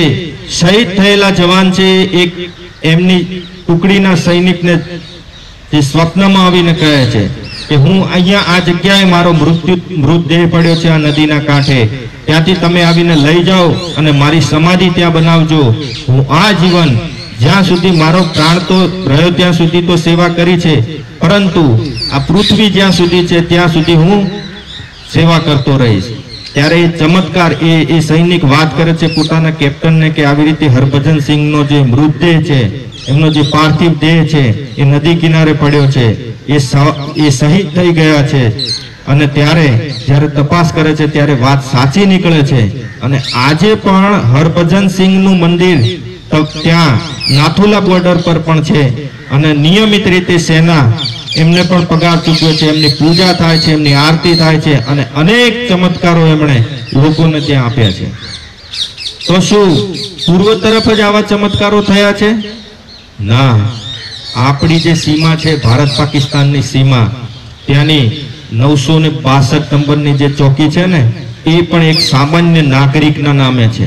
શહીદ થયેલા જવાન છે એક એમની ટુકડીના સૈનિકને જે સ્વપ્નમાં આવીને કહે છે કે હું અહીંયા આ જગ્યાએ મારો મૃતદેહ પડ્યો છે આ નદીના કાંઠે, ત્યાંથી તમે આવીને લઈ જાઓ અને મારી સમાધિ ત્યાં બનાવજો. હું આ જીવન જ્યાં સુધી મારો પ્રાણ તો રહ્યો ત્યાં સુધી તો સેવા કરી છે, પરંતુ આ પૃથ્વી જ્યાં સુધી છે ત્યાં સુધી હું સેવા કરતો રહીશ. ત્યારે એ ચમત્કાર એ સૈનિક વાત કરે છે પોતાના કેપ્ટનને કે આવી રીતે હરભજનસિંહનો જે મૃતદેહ છે, એમનો જે પાર્થિવ દેહ છે એ નદી કિનારે પડ્યો છે, એ શહીદ થઈ ગયા છે. અને ત્યારે જ્યારે તપાસ કરે છે ત્યારે વાત સાચી નીકળે છે. અને આજે પણ હરભજનસિંહનું મંદિર ત્યાં નાથુલા બોર્ડર પર પણ છે અને નિયમિત રીતે સેના એમને પણ પગાર ચૂકવે છે, એમની પૂજા થાય છે, એમની આરતી થાય છે અને અનેક ચમત્કારો એમણે લોકોને ત્યાં આપ્યા છે. તો શું પૂર્વ તરફ જ આવા ચમત્કારો થયા છે? ના, આપણી જે સીમા છે ભારત પાકિસ્તાનની સીમા, ત્યાંની 962 નંબરની જે ચોકી છે ને, એ પણ એક સામાન્ય નાગરિકના નામે છે.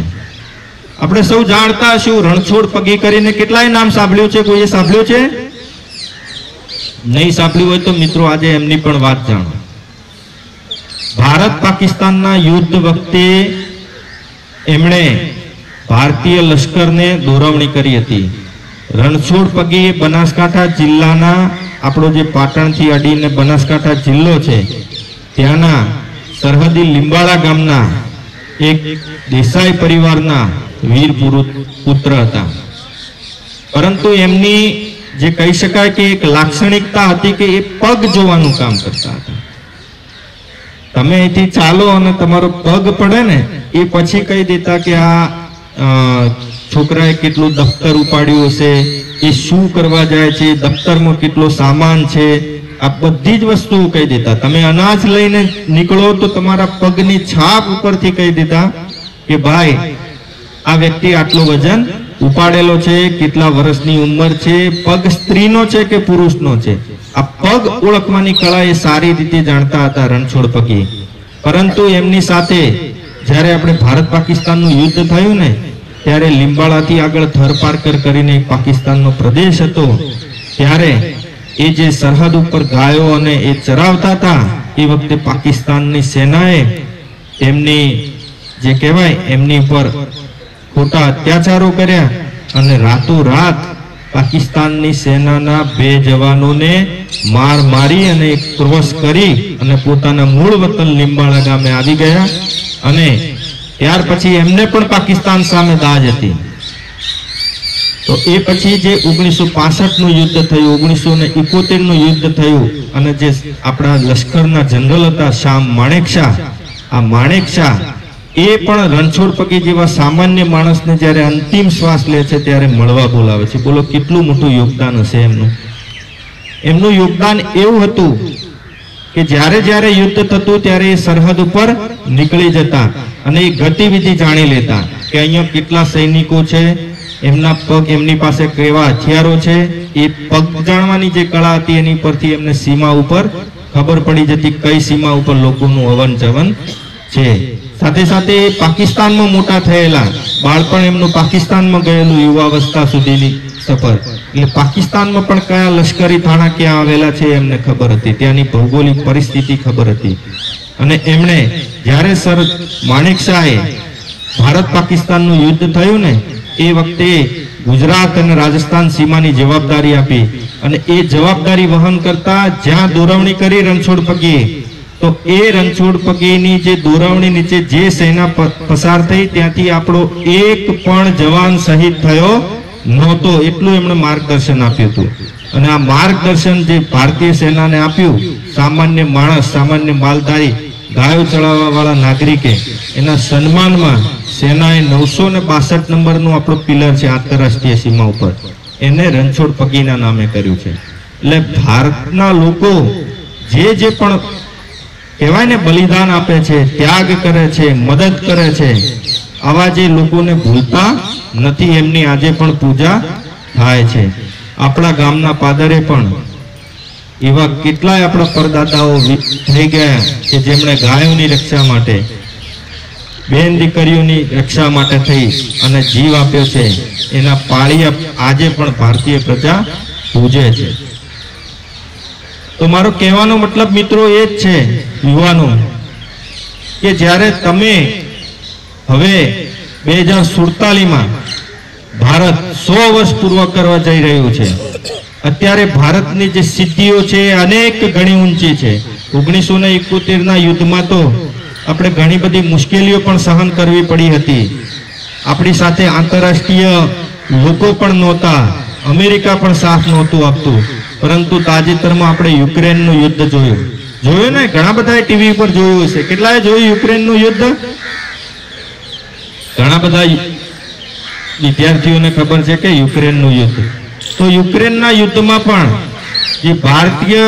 આપણે સૌ જાણતા હશું, રણછોડ પગી કરીને કેટલાય નામ સાંભળ્યું છે? કોઈએ સાંભળ્યું છે? નહીં સાંભળ્યું હોય તો મિત્રો આજે એમની પણ વાત જાણો. ભારત પાકિસ્તાનના યુદ્ધ વખતે એમણે ભારતીય લશ્કરને દોરવણી કરી હતી. રણછોડ પગી બનાસકાંઠા જિલ્લાના, આપણો જે પાટણથી અડીને બનાસકાંઠા જિલ્લો છે ત્યાંના સરહદી લીંબાળા ગામના એક દેસાઈ પરિવારના વીર પુત્ર હતા. પરંતુ એમની જે કહી શકાય કે એક લાક્ષણિકતા હતી કે એ પગ જોવાનું કામ કરતા હતા. તમે અહીંથી ચાલો અને તમારો પગ પડે ને એ પછી કહી દેતા કે આ છોકરાએ કેટલું દફતર ઉપાડ્યું હશે, એ શું કરવા જાય છે, દફતરમાં કેટલો સામાન છે, આ બધી જ વસ્તુઓ કહી દેતા. તમે અનાજ લઈને નીકળો તો તમારા પગની છાપ ઉપરથી કહી દેતા કે ભાઈ આ વ્યક્તિ આટલો વજન ઉપાડેલો છે, કેટલા વર્ષની ઉંમર છે, પગ સ્ત્રીનો છે કે પુરુષનો છે. આ પગ ઓળખવાની કળા એ સારી રીતે જાણતા હતા રણછોડ પગી. પરંતુ એમની સાથે જ્યારે આપણે ભારત પાકિસ્તાનનું યુદ્ધ થયું ને ત્યારે લીંબાળાથી આગળ થરપારકર કરીને એક પાકિસ્તાનનો પ્રદેશ હતો, ત્યારે એ જે સરહદ ઉપર ગાયો અને એ ચરાવતા હતા એ વખતે પાકિસ્તાનની સેનાએ એમની જે કહેવાય એમની ઉપર ખોટા અત્યાચારો કર્યા અને રાતોરાત પાકિસ્તાનની સેનાના 2 જવાનોને મારી અને ક્રોસ કરી અને પોતાના મૂળ વતન લીંબાળા ગામે આવી ગયા. અને ત્યાર પછી એમને પણ પાકિસ્તાન સામે દાજ હતી. તો એ પછી જે 1965નું યુદ્ધ થયું, 1971નું યુદ્ધ થયું અને જે આપણા લશ્કરના જનરલ હતા શામ માણેકશા, આ માણેકશા એ પણ રણછોડ પગી જેવા સામાન્ય માણસને જ્યારે અંતિમ શ્વાસ લે છે ત્યારે મળવા બોલાવે છે. બોલો કેટલું મોટું યોગદાન હશે એમનું. એમનું યોગદાન એવું હતું કે જ્યારે જ્યારે યુદ્ધ થતું ત્યારે એ સરહદ ઉપર નીકળી જતા અને એ ગતિવિધિ જાણી લેતા કે અહીંયા કેટલા સૈનિકો છે, એમના પગ, એમની પાસે કેવા હથિયારો છે. એ પગ જાણવાની જે કળા હતી એની પરથી એમને સીમા ઉપર ખબર પડી જતી કઈ સીમા ઉપર લોકોનું અવન જવન છે. સાથે સાથે પાકિસ્તાનમાં મોટા થયેલા, બાળપણ એમનું પાકિસ્તાનમાં ગયેલું, યુવાવસ્થા સુધીની સફર, એટલે પાકિસ્તાનમાં પણ કયા લશ્કરી થાણા ક્યાં આવેલા છે એમને ખબર હતી, ત્યાંની ભૌગોલિક પરિસ્થિતિ ખબર હતી. અને એમણે જ્યારે સર માણેકશાહે ભારત પાકિસ્તાનનું યુદ્ધ થયું ને એ વખતે ગુજરાત અને રાજસ્થાન સીમાની જવાબદારી આપી અને એ જવાબદારી વહન કરતા જ્યાં દોરવણી કરી રણછોડ પગીએ, તો એ રણછોડ પગીની જે દોરવણી નીચે જે સેના પસાર થઈ ત્યાંથી આપણો એક પણ જવાન શહીદ થયો નહોતો. એટલું એમણે માર્ગદર્શન આપ્યું હતું. અને આ માર્ગદર્શન જે ભારતીય સેનાને આપ્યું, સામાન્ય માણસ, સામાન્ય માલધારી, ગાયો ચડાવવા વાળા નાગરિકે, એના સન્માનમાં સેનાએ 962 નંબરનું આપણો પિલર છે આંતરરાષ્ટ્રીય સીમા ઉપર, એને રણછોડ પગીના નામે કર્યું છે. એટલે ભારતના લોકો જે પણ કહેવાય ને બલિદાન આપે છે, ત્યાગ કરે છે, મદદ કરે છે, આવા જે લોકોને ભૂલતા નથી. એમની આજે પણ પૂજા થાય છે. આપણા ગામના પાદરે પણ એવા કેટલાય આપણા પરદાદાઓ થઈ ગયા કે જેમણે ગાયોની રક્ષા માટે, બેન દીકરીઓની રક્ષા માટે થઈ અને જીવ આપ્યો છે. એના પાળિયા આજે પણ ભારતીય પ્રજા પૂજે છે. તો મારો કહેવાનો મતલબ મિત્રો એ જ છે યુવાનો, કે જ્યારે તમે હવે 2047માં ભારત 100 વર્ષ પૂર્વ કરવા જઈ રહ્યું છે. અત્યારે ભારતની જે સિદ્ધિઓ છે અનેક ગણી ઊંચી છે. 1971ના યુદ્ધમાં તો આપણે ઘણી બધી મુશ્કેલીઓ પણ સહન કરવી પડી હતી. આપણી સાથે આંતરરાષ્ટ્રીય લોકો પણ નહોતા, અમેરિકા પણ સાથ નહોતું આપતું. પરંતુ તાજેતરમાં આપણે યુક્રેનનું યુદ્ધ જોયું ને, ઘણા બધા ટીવી પર જોયું હશે. કેટલાએ જોયું યુક્રેનનું યુદ્ધ? ઘણા બધા વિદ્યાર્થીઓને ખબર છે કે યુક્રેનનું યુદ્ધ. તો યુક્રેનના યુદ્ધમાં પણ જે ભારતીય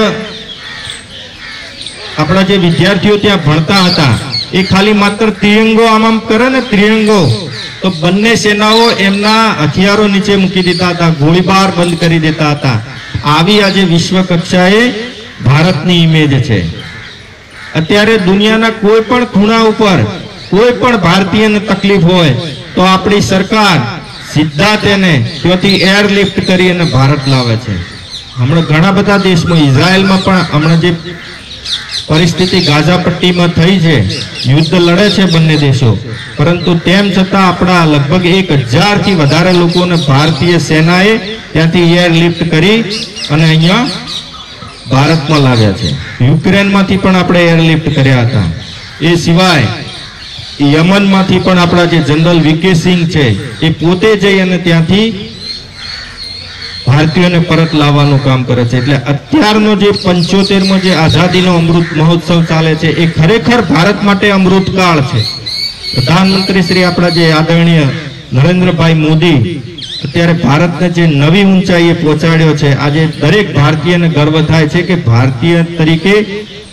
આપણા જે વિદ્યાર્થીઓ ત્યાં ભણતા હતા એ ખાલી માત્ર ત્રિરંગો આમ કરે ને, ત્રિરંગો, તો બંને સેનાઓ એમના હથિયારો નીચે મૂકી દેતા હતા, ગોળીબાર બંધ કરી દેતા હતા. આવી આજે વિશ્વ કક્ષાએ ભારતની ઇમેજ છે. અત્યારે દુનિયાના કોઈ પણ ખૂણા ઉપર કોઈ પણ ભારતીયને તકલીફ હોય તો આપણી સરકાર સીધા તેને ત્યાંથી એરલિફ્ટ કરી અને ભારત લાવે છે. હમણાં ઘણા બધા દેશમાં, ઇઝરાયલમાં પણ હમણાં જે પરિસ્થિતિ ગાઝા પટ્ટીમાં થઈ છે, યુદ્ધ લડે છે બંને દેશો, પરંતુ તેમ છતાં આપણા લગભગ 1000 થી વધારે લોકોને ભારતીય સેનાએ ત્યાંથી એરલિફ્ટ કરી અને અહીંયા ભારતમાં લાવ્યા છે. યુક્રેનમાંથી પણ આપણે એરલિફ્ટ કર્યા હતા. એ સિવાય યમનમાંથી પણ આપણા જે જનરલ વીકે સિંહ છે એ પોતે જઈ અને ત્યાંથી ભારતીયોને પરત લાવવાનું કામ કરે છે. એટલે અત્યારનો જે 75મો જે આઝાદીનો અમૃત મહોત્સવ ચાલે છે એ ખરેખર ભારત માટે અમૃતકાળ છે. પ્રધાનમંત્રી શ્રી આપણા જે આદરણીય નરેન્દ્રભાઈ મોદી અત્યારે ભારતને જે નવી ઊંચાઈએ પહોંચાડ્યો છે, આજે દરેક ભારતીયને ગર્વ થાય છે કે ભારતીય તરીકે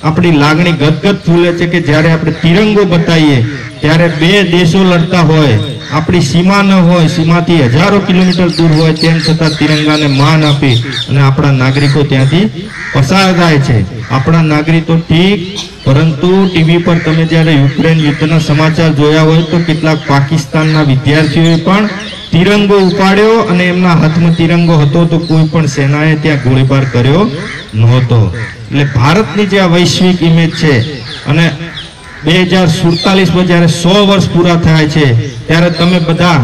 આપણી લાગણી ગદગદ ફૂલે છે કે જ્યારે આપણે તિરંગો બતાવીએ ત્યારે બે દેશો લડતા હોય, આપણી સીમા ન હોય, સીમાથી હજારો કિલોમીટર દૂર હોય, તેમ છતાં તિરંગાને માન આપી અને આપણા નાગરિકો ત્યાંથી પસાર થાય છે. આપણા નાગરિકો ઠીક, પરંતુ ટીવી પર તમે જ્યારે યુક્રેન યુદ્ધના સમાચાર જોયા હોય તો કેટલાક પાકિસ્તાનના વિદ્યાર્થીઓએ પણ તિરંગો ઉપાડ્યો અને એમના હાથમાં તિરંગો હતો તો કોઈ પણ સેનાએ ત્યાં ગોળીબાર કર્યો નહોતો. એટલે ભારતની જે આ વૈશ્વિક ઇમેજ છે અને 2047માં જ્યારે 100 વર્ષ પૂરા થાય છે ત્યારે તમે બધા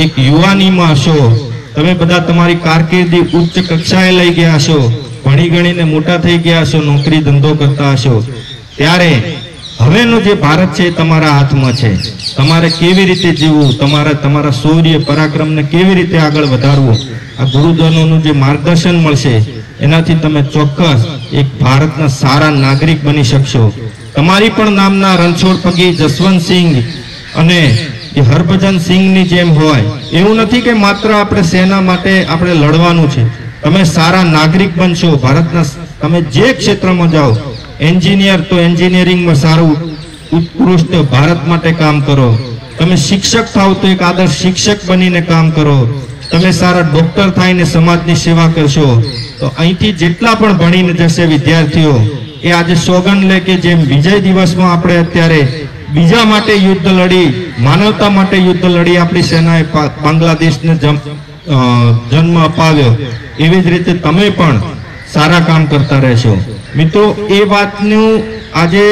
એક યુવાનીમાં હશો, તમે બધા તમારી કારકિર્દી ઉચ્ચ કક્ષાએ લઈ ગયા હશો, ભણી ગણીને મોટા થઈ ગયા હશો, નોકરી ધંધો કરતા હશો, ત્યારે હવેનો જે ભારત છે એ તમારા હાથમાં છે. તમારે કેવી રીતે જીવવું, તમારા શૌર્ય પરાક્રમને કેવી રીતે આગળ વધારવું, આ ગુરુજનોનું જે માર્ગદર્શન મળશે એનાથી તમે ચોક્કસ એક ભારતના સારા નાગરિક બની શકશો. તમારી પણ નામના રણછોડ પગી, જસવંતસિંહ અને હરભજન સિંહની જેમ હોય એવું નથી કે માત્ર આપણે સેના માટે આપણે લડવાનું છે. તમે સારા નાગરિક બનશો ભારતના. તમે જે ક્ષેત્રમાં જાઓ, એન્જિનિયર તો એન્જિનિયરિંગમાં સારું ઉત્કૃષ્ટ ભારત માટે કામ કરો. તમે શિક્ષક થાવ તો એક આદર્શ શિક્ષક બનીને કામ કરો. તમે સારા ડોક્ટર થઈને સમાજની સેવા કરશો. તો અહીંથી જેટલા પણ ભણીને જશે વિદ્યાર્થીઓ એ આજે સોગંદ લે કે જેમ વિજય દિવસમાં આપણે અત્યારે બીજા માટે યુદ્ધ લડી, માનવતા માટે યુદ્ધ લડી આપણી સેનાએ બાંગ્લાદેશને જન્મ અપાવ્યો, એવી જ રીતે તમે પણ સારા કામ કરતા રહેશો. મિત્રો, એ વાતનું આજે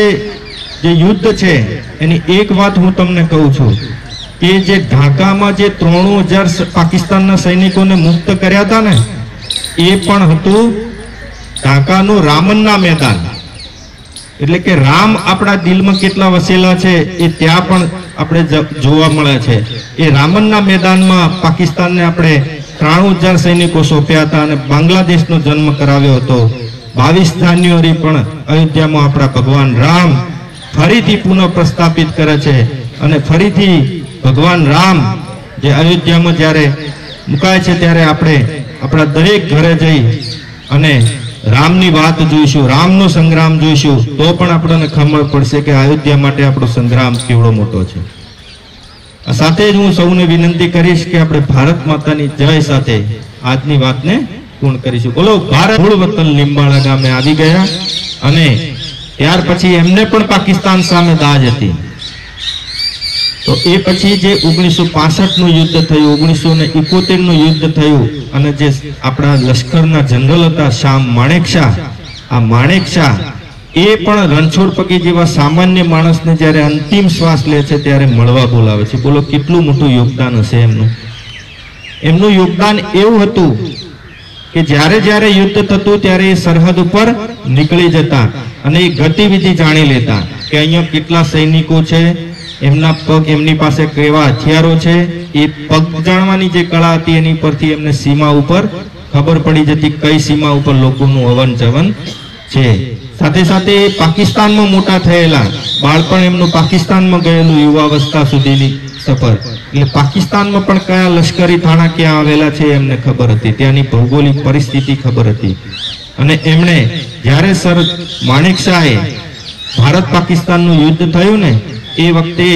જે યુદ્ધ છે એની એક વાત હું તમને કહું છું કે જે ઢાકામાં જે 93,000 પાકિસ્તાનના સૈનિકોને મુક્ત કર્યા હતા ને, એ પણ હતું ઢાકાનું રામનના મેદાન. એટલે કે રામ આપણા દિલમાં કેટલા વસેલા છે એ ત્યાં પણ આપણે જોવા મળે છે. એ રામનના મેદાનમાં પાકિસ્તાનને આપણે 93,000 સૈનિકો સોંપ્યા હતા અને બાંગ્લાદેશનો જન્મ કરાવ્યો હતો. 22 જાન્યુઆરી પણ અયોધ્યામાં આપણા ભગવાન રામ ફરીથી પુનઃ પ્રસ્થાપિત કરે છે અને ફરીથી ભગવાન રામ જે અયોધ્યામાં જ્યારે મુકાય છે ત્યારે આપણે આપણા દરેક ઘરે જઈ અને રામની વાત જોઈશું, રામનો સંગ્રામ જોઈશું, તો પણ આપણને ખબર પડશે કે અયોધ્યા માટે આપણો સંગ્રામ કેવડો મોટો છે. સાથે જ હું સૌને વિનંતી કરીશ કે આપણે ભારત માતાની જય સાથે આજની વાતને પૂર્ણ કરીશું. બોલો ભારત. મૂળ વતન લીંબાળા ગામે આવી ગયા અને ત્યાર પછી એમને પણ પાકિસ્તાન સામે દાજ હતી. તો એ પછી જે 1965નું યુદ્ધ થયું, 1971નું યુદ્ધ થયું અને જે આપણા લશ્કરના જનરલ હતા શાહ માણેકશા, આ માણેકશા એ પણ રણછોડ પગી જેવા સામાન્ય માણસને જ્યારે અંતિમ શ્વાસ લે છે ત્યારે મળવા બોલાવે છે. બોલો કેટલું મોટું યોગદાન હશે એમનું. એમનું યોગદાન એવું હતું કે જ્યારે જ્યારે યુદ્ધ થતું ત્યારે એ સરહદ ઉપર નીકળી જતા અને એ ગતિવિધિ જાણી લેતા કે અહીંયા કેટલા સૈનિકો છે, એમના પગ, એમની પાસે કેવા હથિયારો છે. એ પગ જાણવાની જે કળા હતી એની પરથી એમને સીમા ઉપર ખબર પડી જતી કઈ સીમા ઉપર લોકોનું અવન જવન છે. સાથે સાથે પાકિસ્તાનમાં મોટા થયેલા, બાળપણ એમનું પાકિસ્તાનમાં ગયેલું, યુવાવસ્થા સુધીની સફર, એટલે પાકિસ્તાનમાં પણ કયા લશ્કરી થાણા ક્યાં આવેલા છે એમને ખબર હતી, ત્યાંની ભૌગોલિક પરિસ્થિતિ ખબર હતી. અને એમણે જ્યારે સર માણેકશાહે ભારત પાકિસ્તાનનું યુદ્ધ થયું ને એ વખતે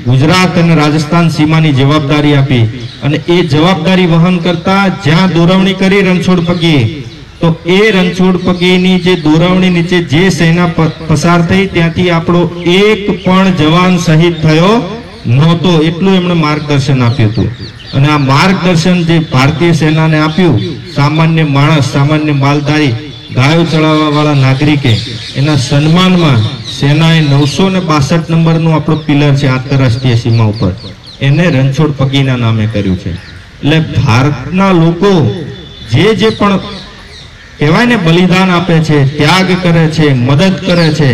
ગુજરાત અને રાજસ્થાન સીમાની જવાબદારી આપી અને એ જવાબદારી વહન કરતા જ્યાં દોરવણી કરી રણછોડ પગીએ તો એ રણછોડ પગીની જે દોરવણી નીચે જે સેના પસાર થઈ ત્યાંથી આપણો એક પણ જવાન શહીદ થયો નહોતો, એટલું એમણે માર્ગદર્શન આપ્યું હતું. અને આ માર્ગદર્શન જે ભારતીય સેનાને આપ્યું, સામાન્ય માણસ, સામાન્ય માલધારી, ગાયો ચડાવવા વાળા નાગરિકે, એના સન્માનમાં સેનાએ 962 નંબરનું આપણો પિલર છે આંતરરાષ્ટ્રીય સીમા ઉપર, એને રણછોડ પગીના નામે કર્યું છે. એટલે ભારતના લોકો જે પણ કહેવાય ને બલિદાન આપે છે, ત્યાગ કરે છે, મદદ કરે છે,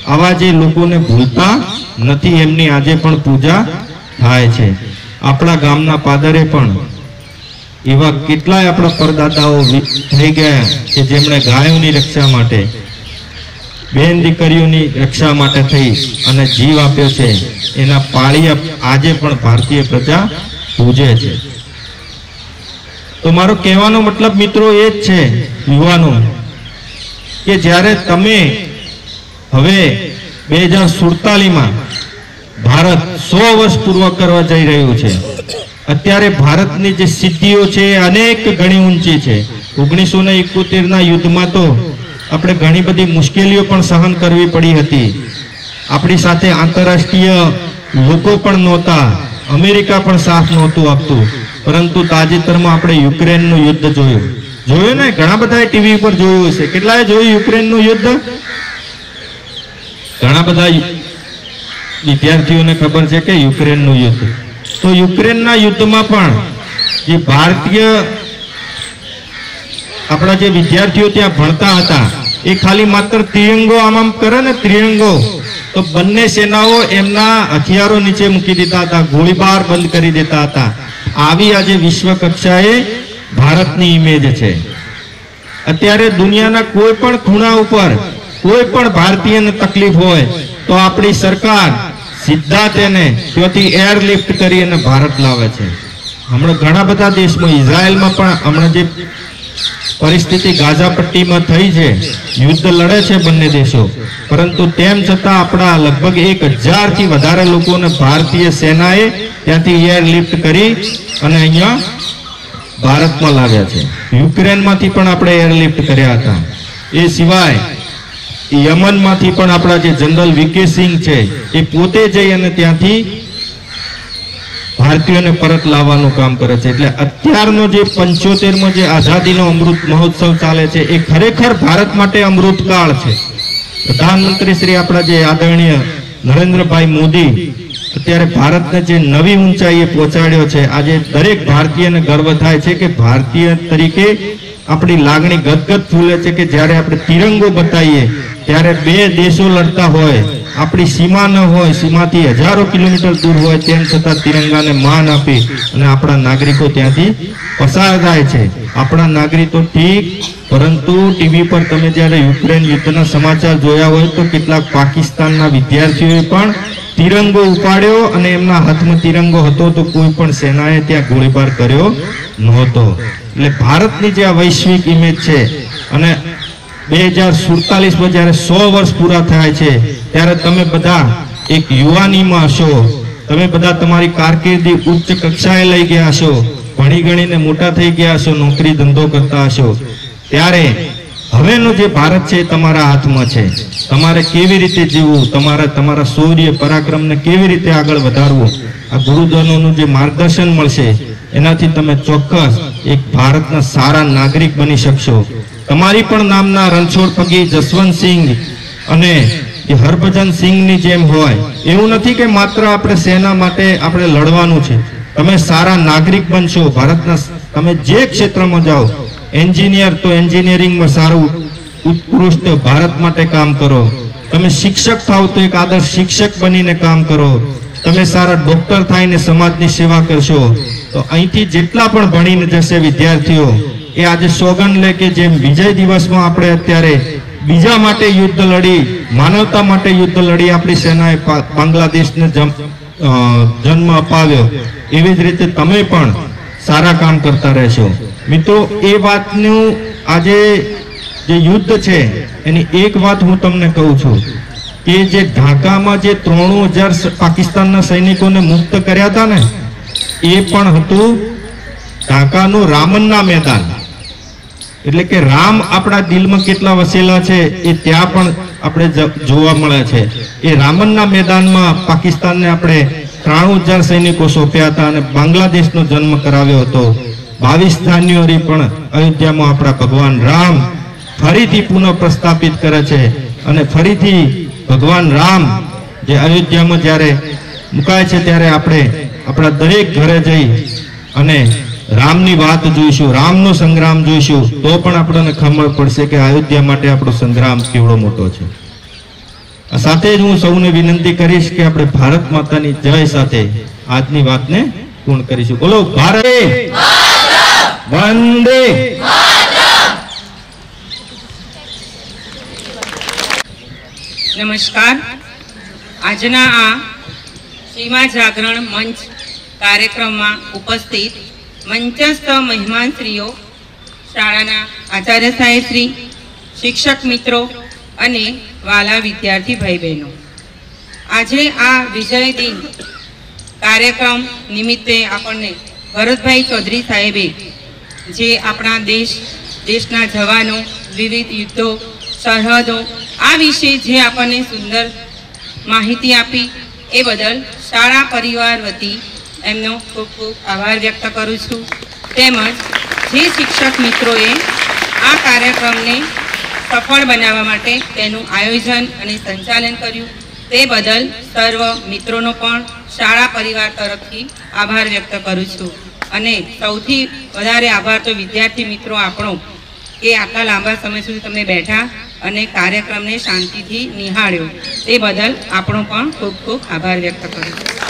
આવા જે લોકોને ભૂલતા નથી, એમની આજે પણ પૂજા થાય છે. આપણા ગામના પાદરે પણ એવા કેટલાય આપણા પરદાદાઓ થઈ ગયા કે જેમણે ગાયોની રક્ષા માટે, બેન દીકરીઓની રક્ષા માટે થઈ અને જીવ આપ્યો છે. એના પાળિયા આજે પણ ભારતીય પ્રજા પૂજે છે. તો મારો કહેવાનો મતલબ મિત્રો એ જ છે યુવાનો, કે જ્યારે તમે હવે 2047માં ભારત 100 વર્ષ પૂર્વ કરવા જઈ રહ્યું છે. અત્યારે ભારતની જે સિદ્ધિઓ છે અનેક ગણી ઊંચી છે. 1971ના યુદ્ધમાં તો આપણે ઘણી બધી મુશ્કેલીઓ પણ સહન કરવી પડી હતી. આપણી સાથે આંતરરાષ્ટ્રીય લોકો પણ નહોતા, અમેરિકા પણ સાથ નહોતું આપતું. પરંતુ તાજેતરમાં આપણે યુક્રેનનું યુદ્ધ જોયું ને, ઘણા બધા ટીવી પર જોયું હશે. કેટલાએ જોયું યુક્રેનનું યુદ્ધ? ઘણા બધા વિદ્યાર્થીઓને ખબર છે કે યુક્રેનનું યુદ્ધ. તો યુક્રેનના યુદ્ધમાં પણ જે ભારતીય આપણા જે વિદ્યાર્થીઓ ત્યાં ભણતા હતા એ ખાલી માત્ર ત્રિરંગો આમ કરે ને, ત્રિરંગો, તો બંને સેનાઓ એમના હથિયારો નીચે મૂકી દેતા હતા, ગોળીબાર બંધ કરી દેતા હતા. આવી આજે વિશ્વ કક્ષાએ ભારતની ઇમેજ છે. અત્યારે દુનિયાના કોઈ પણ ખૂણા ઉપર કોઈ પણ ભારતીયને તકલીફ હોય તો આપણી સરકાર સીધા તેને ત્યાંથી એરલિફ્ટ કરી અને ભારત લાવે છે. હમણાં ઘણા બધા દેશમાં, ઇઝરાયલમાં પણ હમણાં જે પરિસ્થિતિ ગાઝા પટ્ટીમાં થઈ છે, યુદ્ધ લડે છે બંને દેશો, પરંતુ તેમ છતાં આપણા લગભગ 1000 થી વધારે લોકોને ભારતીય સેનાએ ત્યાંથી એરલિફ્ટ કરી અને અહીંયા ભારતમાં લાવ્યા છે. યુક્રેનમાંથી પણ આપણે એરલિફ્ટ કર્યા હતા. એ સિવાય યમનમાંથી પણ આપણા જે જનરલ વીકે સિંહ છે એ પોતે જઈ અને ત્યાંથી ભારતીયોને પરત લાવવાનું કામ કરે છે. એટલે અત્યારનો જે 75મો જે આઝાદીનો અમૃત મહોત્સવ ચાલે છે એ ખરેખર ભારત માટે અમૃતકાળ છે. પ્રધાનમંત્રી શ્રી આપણા જે આદરણીય નરેન્દ્રભાઈ મોદી અત્યારે ભારતને જે નવી ઊંચાઈએ પહોંચાડ્યો છે, આજે દરેક ભારતીયને ગર્વ થાય છે કે ભારતીય તરીકે આપણી લાગણી ગદગદ ફૂલે છે કે જ્યારે આપણે તિરંગો બતાવીએ ત્યારે બે દેશો લડતા હોય, આપણી સીમા ન હોય, સીમાથી હજારો કિલોમીટર દૂર હોય, તેમ છતાં તિરંગાને માન આપી અને આપણા નાગરિકો ત્યાંથી પસાર થાય છે. આપણા નાગરિકો ઠીક, પરંતુ ટીવી પર તમે જ્યારે યુક્રેન યુદ્ધના સમાચાર જોયા હોય તો કેટલાક પાકિસ્તાનના વિદ્યાર્થીઓએ પણ તિરંગો ઉપાડ્યો અને એમના હાથમાં તિરંગો હતો તો કોઈ પણ સેનાએ ત્યાં ગોળીબાર કર્યો નહોતો. એટલે ભારતની જે આ વૈશ્વિક ઇમેજ છે અને 2047માં જ્યારે 100 વર્ષ પૂરા થાય છે ત્યારે તમે બધા એક યુવાનીમાં હશો, તમે બધા તમારી કારકિર્દી ઉચ્ચ કક્ષાએ લઈ ગયા હશો, ભણી ગણીને મોટા થઈ ગયા હશો, નોકરી ધંધો કરતા હશો. ત્યારે હવેનો જે ભારત છે તમારા હાથમાં છે. તમારે કેવી રીતે જીવવું, તમારા શૌર્ય પરાક્રમને કેવી રીતે આગળ વધારવું, આ ગુરુજનોનું જે માર્ગદર્શન મળશે એનાથી તમે ચોક્કસ એક ભારતના સારા નાગરિક બની શકશો. તમારી પણ નામના રણછોડ પગી, જસવંતસિંહ અને હરભજન સિંહની જેમ હોય એવું નથી કે માત્ર આપણે સેના માટે આપણે લડવાનું છે. તમે સારા નાગરિક બનશો ભારતના. તમે જે ક્ષેત્રમાં જાઓ, એન્જિનિયર તો એન્જિનિયરિંગમાં સારું ઉત્કૃષ્ટ ભારત માટે કામ કરો. તમે શિક્ષક થાવ તો એક આદર્શ શિક્ષક બનીને કામ કરો. તમે સારા ડોક્ટર થઈને સમાજની સેવા કરશો. તો અહીંથી જેટલા પણ ભણીને જશે વિદ્યાર્થીઓ એ આજે સોગંદ લે કે જેમ વિજય દિવસમાં આપણે અત્યારે બીજા માટે યુદ્ધ લડી, માનવતા માટે યુદ્ધ લડી આપણી સેનાએ બાંગ્લાદેશને જન્મ અપાવ્યો, એવી જ રીતે તમે પણ સારા કામ કરતા રહેશો. મિત્રો, એ વાતનું આજે જે યુદ્ધ છે એની એક વાત હું તમને કહું છું કે જે ઢાકામાં જે 93,000 પાકિસ્તાનના સૈનિકોને મુક્ત કર્યા હતા ને, એ પણ હતું ઢાકાનું રામન્ના મેદાન. એટલે કે રામ આપણા દિલમાં કેટલા વસેલા છે એ ત્યાં પણ આપણે જોવા મળે છે. એ રામનના મેદાનમાં પાકિસ્તાનને આપણે 93,000 સૈનિકો સોંપ્યા હતા અને બાંગ્લાદેશનો જન્મ કરાવ્યો હતો. 22 જાન્યુઆરી પણ અયોધ્યામાં આપણા ભગવાન રામ ફરીથી પુનઃ પ્રસ્થાપિત કરે છે અને ફરીથી ભગવાન રામ જે અયોધ્યામાં જ્યારે મુકાય છે ત્યારે આપણે આપણા દરેક ઘરે જઈ અને રામની વાત જોઈશું, રામનો સંગ્રામ જોઈશું, તો પણ આપણને ખબર પડશે કે અયોધ્યા માટે આપણો સંગ્રામ કેવડો મોટો છે. સાથે જ હું સૌને વિનંતી કરીશ કે આપણે ભારત માતાની જય સાથે આજની વાતને પૂર્ણ કરીશું. બોલો ભારત વંદે. નમસ્કાર. આજના આ સીમા જાગરણ મંચ કાર્યક્રમમાં ઉપસ્થિત મંચસ્થ મહેમાનશ્રીઓ, શાળાના આચાર્ય સાહેબશ્રી, શિક્ષક મિત્રો અને વાલા વિદ્યાર્થી ભાઈ બહેનો, આજે આ વિજય દિન કાર્યક્રમ નિમિત્તે આપણને ભરતભાઈ ચૌધરી સાહેબે જે આપણા દેશના જવાનો, વિવિધ યુદ્ધો, સરહદો આ વિશે જે આપણને સુંદર માહિતી આપી એ બદલ શાળા પરિવાર વતી એમનો ખૂબ ખૂબ આભાર વ્યક્ત કરું છું. તેમજ જે શિક્ષક મિત્રોએ આ કાર્યક્રમને સફળ બનાવવા માટે તેનું આયોજન અને સંચાલન કર્યું તે બદલ સર્વ મિત્રોનો પણ શાળા પરિવાર તરફથી આભાર વ્યક્ત કરું છું. અને સૌથી વધારે આભાર તો વિદ્યાર્થી મિત્રો આપણો કે આટલા લાંબા સમય સુધી તમે બેઠા અને કાર્યક્રમને શાંતિથી નિહાળ્યો તે બદલ આપણો પણ ખૂબ ખૂબ આભાર વ્યક્ત કરું છું.